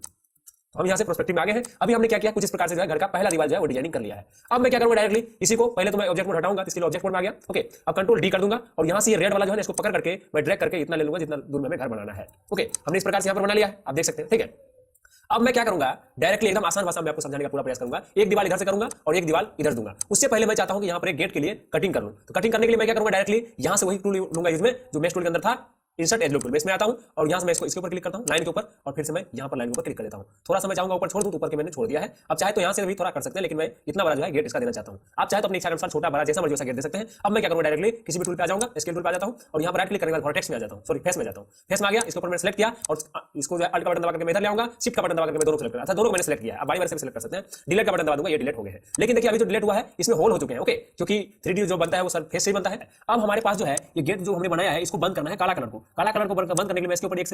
हम यहां से पर्सपेक्टिव में आ गए हैं। अभी हमने क्या किया, कुछ इस प्रकार से जो है घर का पहला दीवार जो है वो डिजाइनिंग कर लिया है। अब मैं क्या करूंगा, डायरेक्टली इसी को पहले तो मैं ऑब्जेक्ट मोड हटाऊंगा, इसके लिए ऑब्जेक्ट मोड में आ गया। ओके, अब कंट्रोल डी कर दूंगा और यहां से ये रेड वाला जो है इसको पकड़ करके मैं ड्रैग करके इतना ले लूंगा जितना दूर में हमें घर बनाना है। ओके, हमने इस प्रकार से यहां पर बना लिया है, आप देख सकते हैं। ठीक है, अब मैं क्या करूंगा, डायरेक्टली एकदम आसान भाषा में आपको समझाने का पूरा प्रयास करूंगा। एक दीवार इधर से करूंगा और एक दीवार इधर दूंगा। उससे पहले मैं चाहता हूं कि यहां पर एक गेट के लिए कटिंग कर लूं। तो कटिंग करने के लिए मैं क्या करूंगा, डायरेक्टली यहां से वही टूल लूंगा जिसमें जो मेश टूल के अंदर था, इंसर्ट एज टूल में इसमें आता हूं और यहां से मैं इसके ऊपर क्लिक करता हूं लाइन के ऊपर और फिर से मैं यहां पर लाइन के ऊपर क्लिक कर देता हूं। थोड़ा सा मैं चाहूंगा ऊपर छोड़ दूं, तो ऊपर के मैंने छोड़ दिया है। अब चाहे तो यहां से भी थोड़ा कर सकते हैं, लेकिन मैं इतना बड़ा जो है गेट इसका देना चाहता हूं। आप चाहे तो अपनी इच्छा के अनुसार छोटा बड़ा जैसा मर्जी वैसा गेट दे सकते हैं। अब मैं क्या करूंगा, डायरेक्टली किसी भी टूल पे आ जाऊंगा, स्केल टूल पे आ जाता हूं और यहां पर राइट क्लिक करने के बाद वर्टेक्स में आ जाता हूं, सॉरी फेस में जाता हूं। फेस में आ गया, इसके ऊपर मैंने सेलेक्ट किया और इसको जो है अल्ट का बटन दबा करके मैं इधर ले आऊंगा, शिफ्ट का बटन दबा करके मैं दोनों सेलेक्ट करा था, दोनों मैंने सेलेक्ट किया। अब बारी बारी से सेलेक्ट कर सकते हैं। डिलीट का बटन दबा दूंगा, ये डिलीट हो गए हैं। लेकिन देखिए अभी जो डिलीट हुआ है इसमें होल हो चुके हैं। ओके, क्योंकि 3D जो बनता है वो सर फेस से ही बनता है। अब हमारे पास जो है ये गेट जो हमने बनाया है इसको बंद करना है, काला कलर को बंद करने के लिए मैं इसके ऊपर एक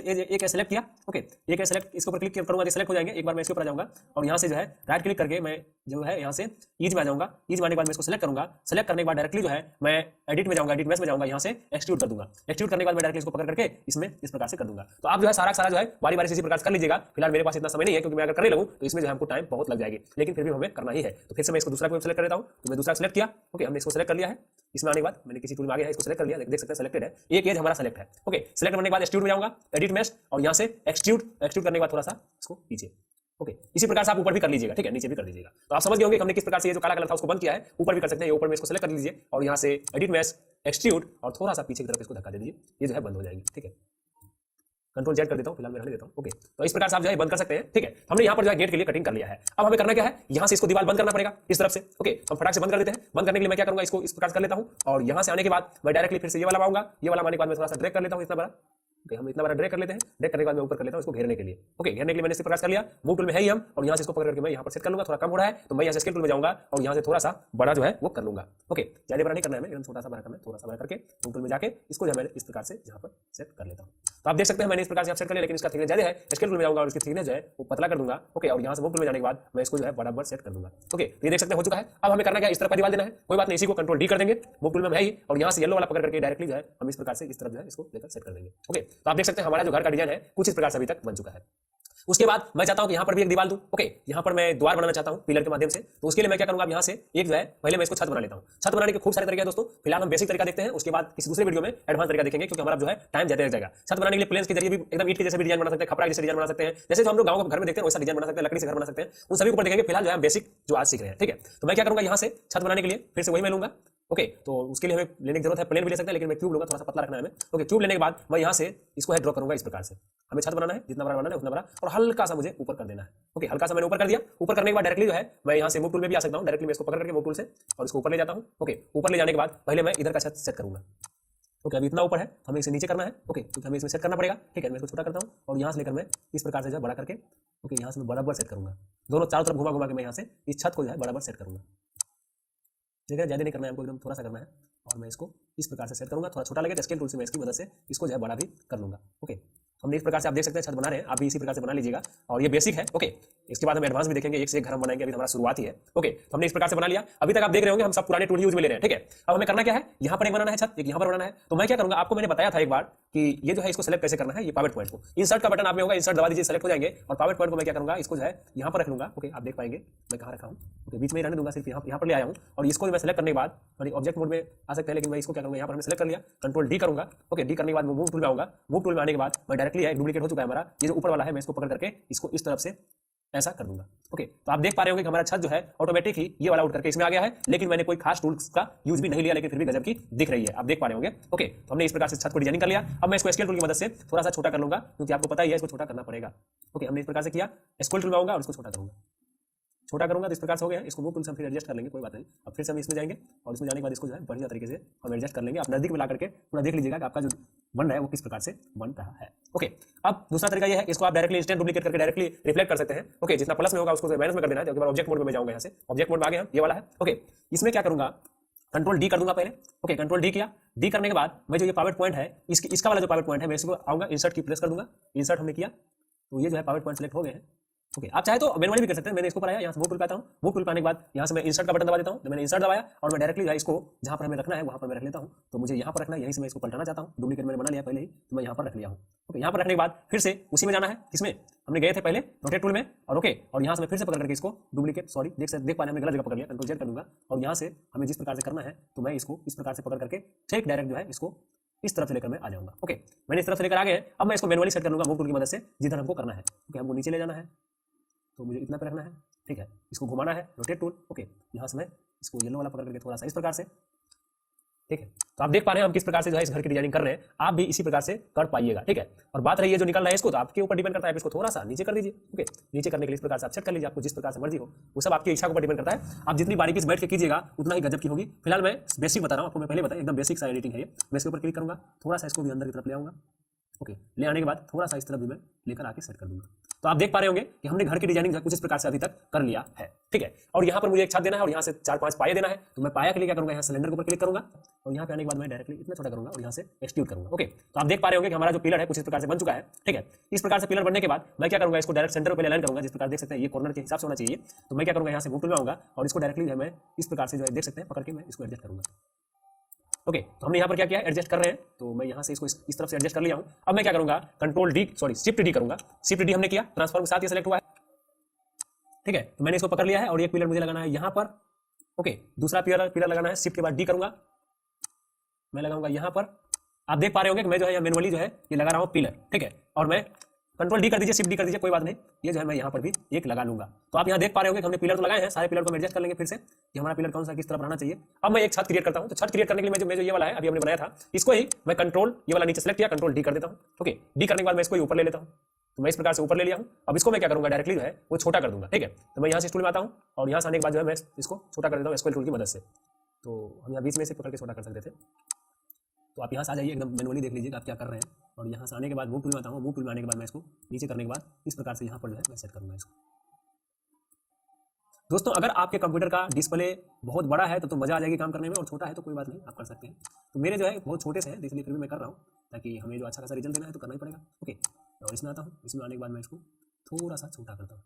सेलेक्ट किया। ओके, एक है सेलेक्ट, इसके ऊपर क्लिक करूंगा, सेलेक्ट हो जाएंगे। एक बार मैं इसके ऊपर आ जाऊंगा और यहां से जो है राइट क्लिक करके मैं जो है यहां से ईज में आ जाऊंगा। ईज में आने के बाद मैं इसको सेलेक्ट करूंगा। सेलेक्ट करने के बाद डायरेक्टली जो है मैं एडिट में जाऊंगा, एडिट मेश में जाऊंगा, यहां से एक्सट्रूड कर दूंगा। एक्सट्रूड करने के बाद मैं डायरेक्टली इसको पकड़ करके इसमें इस प्रकार से कर दूंगा। तो आप जो है सारा जो है बारी बारी से इसी प्रकार से कर लीजिएगा। फिलहाल मेरे पास इतना समय नहीं है, क्योंकि मैं अगर करने लगूं तो इसमें जो हमको टाइम बहुत लग जाएगी, लेकिन फिर भी हमें करना ही है। तो फिर से मैं इसको दूसरा को सेलेक्ट कर लेता हूं। तो मैं दूसरा सेलेक्ट किया। ओके, हमने इसको सेलेक्ट कर लिया है। इसमें आने के बाद मैंने किसी टूल में आ गया है, इसको सेलेक्ट कर लिया, देख सकते हैं सेलेक्टेड है। एक एज हमारा सेलेक्ट है। ओके, सेलेक्ट करने के बाद एक्सट्रूड में जाऊंगा, एडिट मेश और यहां से एक्सट्रूड करने के बाद थोड़ा सा इसको पीछे ओके, इसी प्रकार से आप ऊपर भी कर लीजिएगा, ठीक है, नीचे भी कर दीजिएगा। तो आप समझ गए होंगे कि हमने किस प्रकार से ये जो काला कलर था उसको बंद किया है, ऊपर भी कर सकते हैं, ये ऊपर में इसको सेलेक्ट कर लीजिए और यहाँ से एडिट मैश एक्सट्रूड और थोड़ा सा पीछे की तरफ इसको धक्का दे दीजिए, ये जो है बंद हो जाएगी, ठीक है। कंट्रोल जेड कर देता हूं, फिलहाल मैं रहने देता हूं। ओके, तो इस प्रकार से आप जो है बंद कर सकते हैं, ठीक है। हमने यहाँ पर जो है गेट के लिए कटिंग कर लिया है। अब हमें करना क्या है, यहाँ से इसको दीवार बंद करना पड़ेगा इस तरफ से। ओके, हम फटाक से बंद कर देते हैं। बंद करने के लिए मैं क्या करूंगा, इसको इस प्रकार से कर लेता हूं और यहाँ से आने के बाद मैं डायरेक्टली फिर से ये वाला आऊंगा, ये वाला आने के बाद मैं थोड़ा सा ड्रैग कर लेता हूं इतना बड़ा। ओके, हम इतना बड़ा ड्रैग कर लेते हैं, ड्रैग करने के बाद मैं ऊपर कर लेता हूं इसको घेरने के लिए। ओके, घेरने के लिए मैंने इस प्रकार कर लिया, मूव टूल में है ही हम, और यहाँ से इसको पकड़ करके मैं यहाँ पर सेट कर लूंगा। थोड़ा कम हो रहा है तो मैं यहाँ से स्केल टूल में जाऊंगा और यहाँ से थोड़ा सा बड़ा जो है वो कर लूंगा। ओके, ज्यादा बड़ा नहीं करना है, एकदम छोटा सा बड़ा करना है, थोड़ा सा बड़ा करके मूव टूल में जाके इसको जो है इस प्रकार से यहाँ पर सेट कर लेता हूँ। तो आप देख सकते हैं मैंने इस प्रकार से सेट कर लिया, लेकिन इसका थिकनेस ज्यादा है, स्केल टूल में जाऊंगा और इसकी थिकनेस जो है वो पतला कर दूंगा। ओके, और यहाँ से मूव टूल में जाने के बाद मैं इसको जो है बराबर सेट कर दूंगा। ओके, ये देख सकते हैं हो चुका है। अब हमें करना क्या है, इस तरफ का दीवार देना है, कोई बात नहीं, इसी को कंट्रोल डी कर देंगे, मूव टूल में है ही, और यहाँ से येलो वाला पकड़ करके डायरेक्टली जो है हम इस प्रकार से इस तरफ जो है इसको लेकर सेट कर देंगे। ओके, तो आप देख सकते हैं हमारा जो घर का डिजाइन है कुछ इस प्रकार से अभी तक बन चुका है। उसके बाद मैं चाहता हूं कि यहां पर भी एक दीवार दूं। ओके, यहां पर मैं द्वार बनाना चाहता हूं पिलर के माध्यम से, तो उसके लिए मैं क्या करूंगा, यहां से एक जो है पहले मैं इसको छत बना लेता हूं। छत बनाने के खूब सारे तरीके हैं दोस्तों, फिलहाल हम बेसिक तरीका देखते हैं, उसके बाद किसी दूसरे वीडियो में एडवांस तरीका देखेंगे, क्योंकि हमारा जो है टाइम ज्यादा लग जाएगा। छत बनाने के लिए प्लेन्स के जरिए भी एकदम ईंट के जैसे भी डिजाइन बना सकते हैं, खपरा जैसे डिजाइन बना सकते हैं, जैसे हम लोग गांव के घर में देखते हैं वैसा डिजाइन बना सकते हैं, लकड़ी से घर बना सकते हैं, उन सभी को ऊपर देखेंगे। फिलहाल जो है बेसिक जो आज सीख रहे हैं, ठीक है। तो मैं क्या करूंगा, यहां से छत बनाने के लिए फिर से वही मैं लूंगा। ओके, तो उसके लिए हमें लेने की जरूरत है, प्लेन भी ले सकते हैं, लेकिन मैं क्यूब लूंगा, थोड़ा सा पतला रखना है हमें। ओके, क्यूब लेने के बाद मैं यहाँ से इसको है ड्रॉ करूंगा इस प्रकार से। हमें छत बनाना है, जितना बड़ा बनाना है उतना बड़ा, और हल्का सा मुझे ऊपर कर देना है। ओके, हल्का सा मैंने ऊपर कर दिया। ऊपर करने के बाद डायरेक्टली जो है मैं यहाँ से मूव टूल में भी आ सकता हूँ, डायरेक्टली मैं इसको पकड़ करके मूव टूल से और इसको ऊपर ले जाता हूँ। ओके, ऊपर ले जाने के बाद पहले मैं इधर का छत सेट करूंगा। ओके, अभी इतना ऊपर है, हमें इसे नीचे करना है। ओके, क्योंकि हमें इसमें सेट करना पड़ेगा, ठीक है। मैं इसको छोटा करता हूँ और यहाँ से लेकर मैं इस प्रकार से जो है बड़ा करके, ओके, यहाँ से मैं बराबर सेट करूंगा। दोनों चारों तरफ घुमा घुमा के मैं यहाँ से इस छत को जो है बराबर सेट करूंगा। ठीक है, ज्यादा नहीं करना है हमको, एकदम थोड़ा सा करना है, और मैं इसको इस प्रकार से सेट करूंगा। थोड़ा छोटा लगे तो स्केल टूल से मैं इसकी मदद से इसको जो है बड़ा भी कर लूंगा। ओके, हमने इस प्रकार से आप देख सकते हैं छत बना रहे हैं, आप भी इसी प्रकार से बना लीजिएगा, और ये बेसिक है। ओके, इसके बाद हम एडवांस भी देखेंगे, एक से एक घर हम बनाएंगे, अभी हमारा शुरुआत ही है। ओके, तो हमने इस प्रकार से बना लिया। अभी तक आप देख रहे होंगे हम सब पुराने टूल यूज में ले रहे हैं, ठीक है। अब हमें करना क्या है, यहाँ पर एक बनाना है छत, एक यहाँ पर बनाना है। तो मैं क्या करूंगा, आपको मैंने बताया था एक बार कि ये जो है इसको सेलेक्ट कैसे करना है, ये पावर पॉइंट को इंसर्ट का बटन आप में होगा, इंसर्ट दबा दीजिए, सेलेक्ट हो जाएंगे, और पावर पॉइंट को मैं क्या करूंगा, इसको जो है यहाँ पर रख लूंगा। ओके, आप देख पाएंगे मैं कहाँ रखा हूँ। ओके, बीच में ही रहने दूंगा, सिर्फ यहाँ पर ले आया हूँ, और इसको मैं सेलेक्ट करने के बाद ऑब्जेक्ट मोड में आ सकते हैं, लेकिन मैं इसको क्या करूंगा, यहाँ पर हमने सेलेक्ट कर लिया, कंट्रोल डी करूंगा। ओके, डी करने के बाद मैं मूव टूल में आऊंगा। मूव टूल में आने के बाद मैं डायरेक्टली है डुप्लीकेट हो चुका है हमारा, ये जो ऊपर वाला है मैं इसको पकड़ करके इसको इस तरफ से ऐसा कर दूंगा। ओके, तो आप देख पा रहे होंगे कि हमारा छत जो है ऑटोमेटिक ही ये वाला उठ करके इसमें आ गया है, लेकिन मैंने कोई खास टूल्स का यूज भी नहीं लिया, लेकिन फिर भी गजब की दिख रही है, आप देख पा रहे होंगे। ओके, तो हमने इस प्रकार से छत को डिजाइनिंग कर लिया। अब मैं इसको स्केल टूल की मदद से थोड़ा सा छोटा कर लूंगा, क्योंकि आपको पता ही है इसको छोटा करना पड़ेगा। ओके, हमने इस प्रकार से किया, स्केल टूल में आऊंगा और इसको छोटा करूंगा। छोटा करूंगा तो इस प्रकार से हो गया। इसको मूव टूल से हम फिर एडजस्ट कर लेंगे, कोई बात नहीं। अब फिर से हम इसमें जाएंगे और इसमें जाने के बाद इसको जो है बढ़िया तरीके से हम एडजस्ट कर लेंगे। आप नजदीक में ला करके पूरा देख लीजिएगा कि आपका जो बन रहा है वो किस प्रकार से बन रहा है। ओके, अब दूसरा तरीका ये है, इसको आप डायरेक्टली इंस्टेंट डुप्लीकेट करके डायरेक्टली रिफ्लेक्ट कर सकते हैं। ओके, जितना प्लस में होगा उसको माइनस में कर देना है। ऑब्जेक्ट मोड में मैं जाऊंगा, यहाँ से ऑब्जेक्ट मोड में आ गए हम, ये वाला है। ओके, इसमें क्या करूंगा, कंट्रोल डी कर दूंगा पहले। ओके, कंट्रोल डी किया, डी करने के बाद मैं जो ये पावर पॉइंट है, इसका वाला जो पावर पॉइंट है, मैं इसको आऊंगा, इंसर्ट की प्रेस कर दूंगा। इंसर्ट हमने किया तो ये जो है पावर पॉइंट सेलेक्ट हो गए हैं। ओके, आप चाहे तो मैनुअली भी कर सकते हैं। मैंने इसको पर आया, यहाँ से मूव टूल पे आता हूँ। मूव टूल पे आने के बाद यहाँ से मैं इंसर्ट का बटन दबा देता हूँ। मैंने इंसर्ट दबाया और मैं डायरेक्टली इसको जहाँ पर हमें रखना है वहाँ पर मैं रख लेता हूँ। तो मुझे यहाँ पर रखना है, यहीं से मैं इसको पलटाना चाहता हूँ। डुप्लीकेट मैंने बना लिया पहले ही, तो मैं यहाँ पर रख लिया हूँ। ओके, यहाँ पर रखने के बाद फिर से उसी में जाना है, इसमें हमने गए थे पहले रोटेट टूल में, और ओके, और यहाँ से मैं फिर से पकड़ करके इसको डुप्लीकेट, सॉरी देख पाने हमने गलत जगह पकड़ लिया, कंट्रोल जेड कर दूंगा। और यहाँ से हमें जिस प्रकार से करना है, तो मैं इसको इस प्रकार से पकड़ करके ठीक डायरेक्ट जो है इसको इस तरफ से लेकर मैं आ जाऊंगा। ओके, मैंने इस तरफ से लेकर आ गए। अब मैं इसको मैनुअली सेट कर लूंगा मूव टूल की मदद से, जिधर हमको करना है। ओके, हमको नीचे ले जाना है, तो मुझे इतना पे रखना है, ठीक है। इसको घुमाना है, रोटेट टूल। ओके, यहाँ से मैं इसको येलो वाला पकड़ करके थोड़ा सा इस प्रकार से, ठीक है। तो आप देख पा रहे हैं हम किस प्रकार से जो है इस घर की डिजाइनिंग कर रहे हैं, आप भी इसी प्रकार से कर पाइएगा, ठीक है। और बात रही है जो निकल रहा है इसको, तो आपके ऊपर डिपेंड करता है, इसको थोड़ा सा नीचे कर दीजिए। ओके, नीचे करने के लिए इस प्रकार से आप सेट कर लीजिए, आपको जिस प्रकार से मर्जी हो, वो सब आपकी इच्छा के ऊपर डिपेंड करता है। आप जितनी बारीकी से बैठ के कीजिएगा उतना ही गजब की होगी। फिलहाल मैं बेसिक बता रहा हूँ आपको, मैं पहले बताया एकदम बेसिक सा एडिटिंग है ये। मैं इसके ऊपर क्लिक करूंगा, थोड़ा सा इसको भी अंदर की तरफ ले आऊंगा। ओके, ले आने के बाद थोड़ा सा इस तरफ भी मैं लेकर आके सेट कर दूंगा। तो आप देख पा रहे होंगे कि हमने घर की डिजाइनिंग कुछ इस प्रकार से अभी तक कर लिया है, ठीक है। और यहाँ पर मुझे एक छत देना है और यहाँ से 4-5 पाए देना है, तो मैं पाया के लिए क्या करूंगा, यहाँ सिलेंडर के ऊपर क्लिक करूंगा और यहाँ पे आने के बाद मैं डायरेक्टली इतना छोटा करूंगा और यहाँ से एक्सट्रूड करूंगा। ओके, तो आप देख पा रहे होंगे कि हमारा जो पिलर है कुछ इस प्रकार से बन चुका है, ठीक है। इस प्रकार से पिलर बनने के बाद मैं क्या करूंगा, इसको डायरेक्ट सेंटर पर अलाइन करूंगा, जिस प्रकार देख सकते हैं ये कॉर्नर के हिसाब से होना चाहिए। तो मैं क्या करूंगा, यहाँ से मूव टूल में आऊंगा और इसको डायरेक्टली मैं इस प्रकार से जो है देख सकते हैं पकड़ के मैं इसको एडजस्ट करूंगा। ओके, तो हमने यहाँ पर क्या किया, एडजस्ट कर रहे हैं, तो मैं यहाँ से इसको इस तरफ से एडजस्ट कर लिया हूँ। अब मैं क्या करूंगा, control D, sorry shift D करूंगा। शिफ्ट डी हमने किया, ट्रांसफॉर्म के साथ ये सेलेक्ट हुआ है, ठीक है। तो मैंने इसको पकड़ लिया है और एक पिलर मुझे लगाना है यहाँ पर। ओके, दूसरा पिलर लगाना है, शिफ्ट के बाद डी करूंगा, मैं लगाऊंगा यहाँ पर। आप देख पा रहे होंगे कि मैं जो है मैनुअली जो है ये लगा रहा हूँ पिलर, ठीक है। और मैं कंट्रोल डी कर दीजिए, शिफ्ट डी कर दीजिए, कोई बात नहीं। ये जो है मैं यहाँ पर भी एक लगा लूंगा। तो आप यहाँ देख पा रहे होंगे कि हमने पिलर तो लगाए हैं, सारे पिलर को एडजस्ट कर लेंगे फिर से कि हमारा पिलर कौन सा किस तरफ रहना चाहिए। अब मैं एक छत क्रिएट करता हूँ। तो छत क्रिएट करने के लिए मैं जो ये वाला है अभी हमने बनाया था, इसको ही मैं कंट्रोल ये वाला नीचे सेलेक्ट किया, कंट्रोल डी कर देता हूँ। ओके, डी करने के बाद मैं इसको ऊपर ले लेता हूँ। तो मैं इस प्रकार से ऊपर ले लिया हूँ। अब इसको मैं क्या करूँगा, डायरेक्टली जो है वो छोटा कर दूंगा। ठीक है, तो मैं यहाँ से टूल में आता हूँ और यहाँ से आने के बाद जो है मैं इसको छोटा कर देता हूँ स्केल टूल की मदद से। तो हम यहाँ बीच में से पकड़ के छोटा कर सकते थे। तो आप यहाँ से आ जाइए, एकदम मैनुअली देख लीजिएगा आप क्या कर रहे हैं। और यहाँ से आने के बाद मूव टूल में आता हूँ। मूव टूल में आने के बाद मैं इसको नीचे करने के बाद इस प्रकार से यहाँ पर जो है मैं सेट करूँगा इसको। दोस्तों, अगर आपके कंप्यूटर का डिस्प्ले बहुत बड़ा है तो मजा आ जाएगी काम करने में, और छोटा है तो कोई बात नहीं, आप कर सकते हैं। तो मेरे जो है बहुत छोटे से हैं, इसलिए फिर भी मैं कर रहा हूँ, ताकि हमें जो अच्छा खासा रिजल्ट देना है तो करना ही पड़ेगा। ओके, और इसमें आता हूँ। इसमें आने के बाद मैं इसको थोड़ा सा छोटा करता हूँ।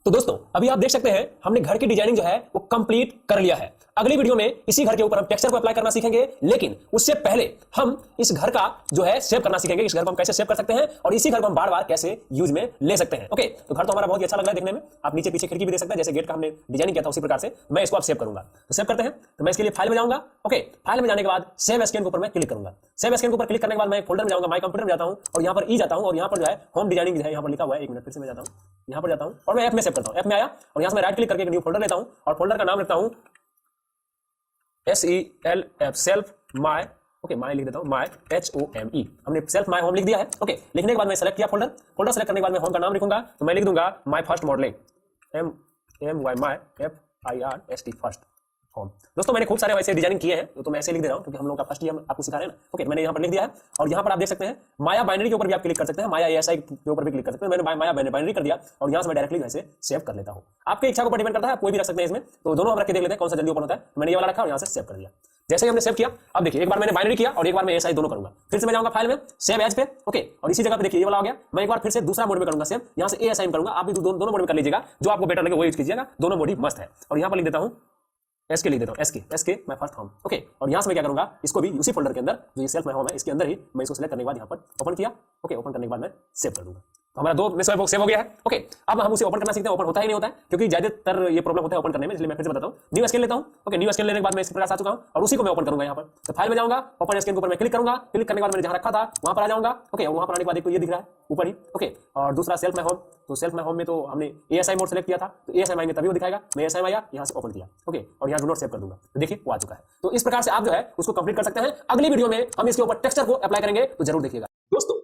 तो दोस्तों, अभी आप देख सकते हैं हमने घर की डिजाइनिंग जो है वो कंप्लीट कर लिया है। अगली वीडियो में इसी घर के ऊपर हम टेक्सचर को अप्लाई करना सीखेंगे, लेकिन उससे पहले हम इस घर का जो है सेव करना सीखेंगे। इस घर को हम कैसे सेव कर सकते हैं और इसी घर को हम बार बार कैसे यूज में ले सकते हैं। ओके, तो घर तो हमारा बहुत ही अच्छा लग रहा है देखने में। आप नीचे पीछे खिड़की भी देख सकते हैं, जैसे गेट का हमने डिजाइनिंग किया था उसी प्रकार से मैं इसको आप सेव करूंगा। तो सेव करते हैं। तो मैं इसके लिए फाइल में जाऊंगा। ओके, फाइल में जाने के बाद सेव स्कैन के ऊपर मैं क्लिक करूंगा। सेव स्कैन के ऊपर क्लिक करने के बाद मैं फोल्डर में जाऊंगा, माय कंप्यूटर में जाता हूं और यहां पर ई जाता हूं और यहां पर जो है होम डिजाइनिंग जो है यहां पर लिखा हुआ है। एक मिनट, फिर से मैं जाता हूं, यहां पर जाता हूं और मैं ऐप में सेव करता हूं। ऐप में आया और यहां से मैं राइट क्लिक करके एक न्यू फोल्डर लेता हूं और फोल्डर का नाम रखता हूं SELF, self my. Okay, my लिख देता हूं, माय HOME। हमने सेल्फ माय होम लिख दिया है। ओके, लिखने के बाद मैं सेलेक्ट किया फोल्डर सेलेक्ट करने के बाद मैं होम का नाम लिखूंगा। तो मैं लिख दूंगा my first modelling, MY my FIRST first home. दोस्तों, मैंने खूब सारे वैसे डिजाइनिंग किए हैं, तो मैं ऐसे लिख दे रहा हूं क्योंकि हम लोग का फर्स्ट ईयर आपको सिखा रहे हैं ना। ओके, मैंने यहाँ पर लिख दिया है और यहाँ पर आप देख सकते हैं माया बाइनरी के ऊपर भी आप क्लिक कर सकते हैं, माया ASI के ऊपर भी क्लिक कर सकते हैं। मैंने माया बाइनरी कर दिया और यहाँ से मैं डायरेक्टली वैसे सेव कर लेता हूँ। आपकी इच्छा को डिपेंड करता है, आप कोई भी रख सकते हैं इसमें। तो दोनों हम रख के देख लेते हैं कौन सा जल्दी ओपन होता है। मैंने ये वाला रखा और यहाँ से सेव कर दिया। जैसे ही हमने सेव किया, अब देखिए एक बार मैंने बाइनरी किया और एक बार मैं ASI दोनों करूंगा। फिर से मैं जाऊंगा फाइल में, सेव एज पे। ओके, और इसी जगह पे देखिए ये वाला हो गया। मैं एक बार फिर से दूसरा मोड में करूंगा सेव, यहाँ से ASI करूंगा। आप भी दोनों मोड में कर लीजिएगा, जो आपको बेटर लगे वो यूज कीजिएगा। दोनों मोड ही मस्त है। और यहाँ पर लिख देता हूँ SK, लिख देता हूँ SK my first home. Okay, और यहाँ से मैं क्या करूंगा, इसको भी उसी फोल्डर के अंदर जो ये सेल्फ माय होम है इसके अंदर ही मैं इसको सेलेक्ट करने के बाद यहाँ पर ओपन किया। ओके, ओपन करने के बाद मैं सेव कर दूंगा। तो हमारा दो में सेव हो गया है। ओके, अब हम उसे ओपन करना सीखते हैं। ओपन होता ही नहीं होता है क्योंकि ज्यादातर ये प्रॉब्लम होता है ओपन करने में, इसलिए मैं फिर से बताता हूँ। न्यू स्कैन लेता हूँ। ओके, न्यू स्कैन लेने के बाद मैं इस प्रकार से आ चुका हूँ और उसी को मैं ओपन करूंगा यहाँ पर। तो फाइल में जाऊंगा, ओपन स्कैन के ऊपर मैं क्लिक करूंगा। क्लिक करने के बाद मैंने जहां रखा था वहां पर आ जाऊंगा। ओके, और वहां पर आने के बाद एक तो ये दिख रहा है ऊपर ही। ओके, और दूसरा सेल्फ माय होम। तो सेल्फ माय होम में तो हमने ASI मोड सेलेक्ट किया था, तो ASI में तभी वो दिखाएगा। मैं ASI आया, यहाँ से ओपन किया। ओके, और यहाँ डू नॉट सेव कर दूंगा। तो देखिए वो आ चुका है। तो इस प्रकार से आप जो है उसको कंप्लीट कर सकते हैं। अगली वीडियो में हम इसके ऊपर टेक्सचर को अप्लाई करेंगे, तो जरूर देखिएगा। दोस्तों,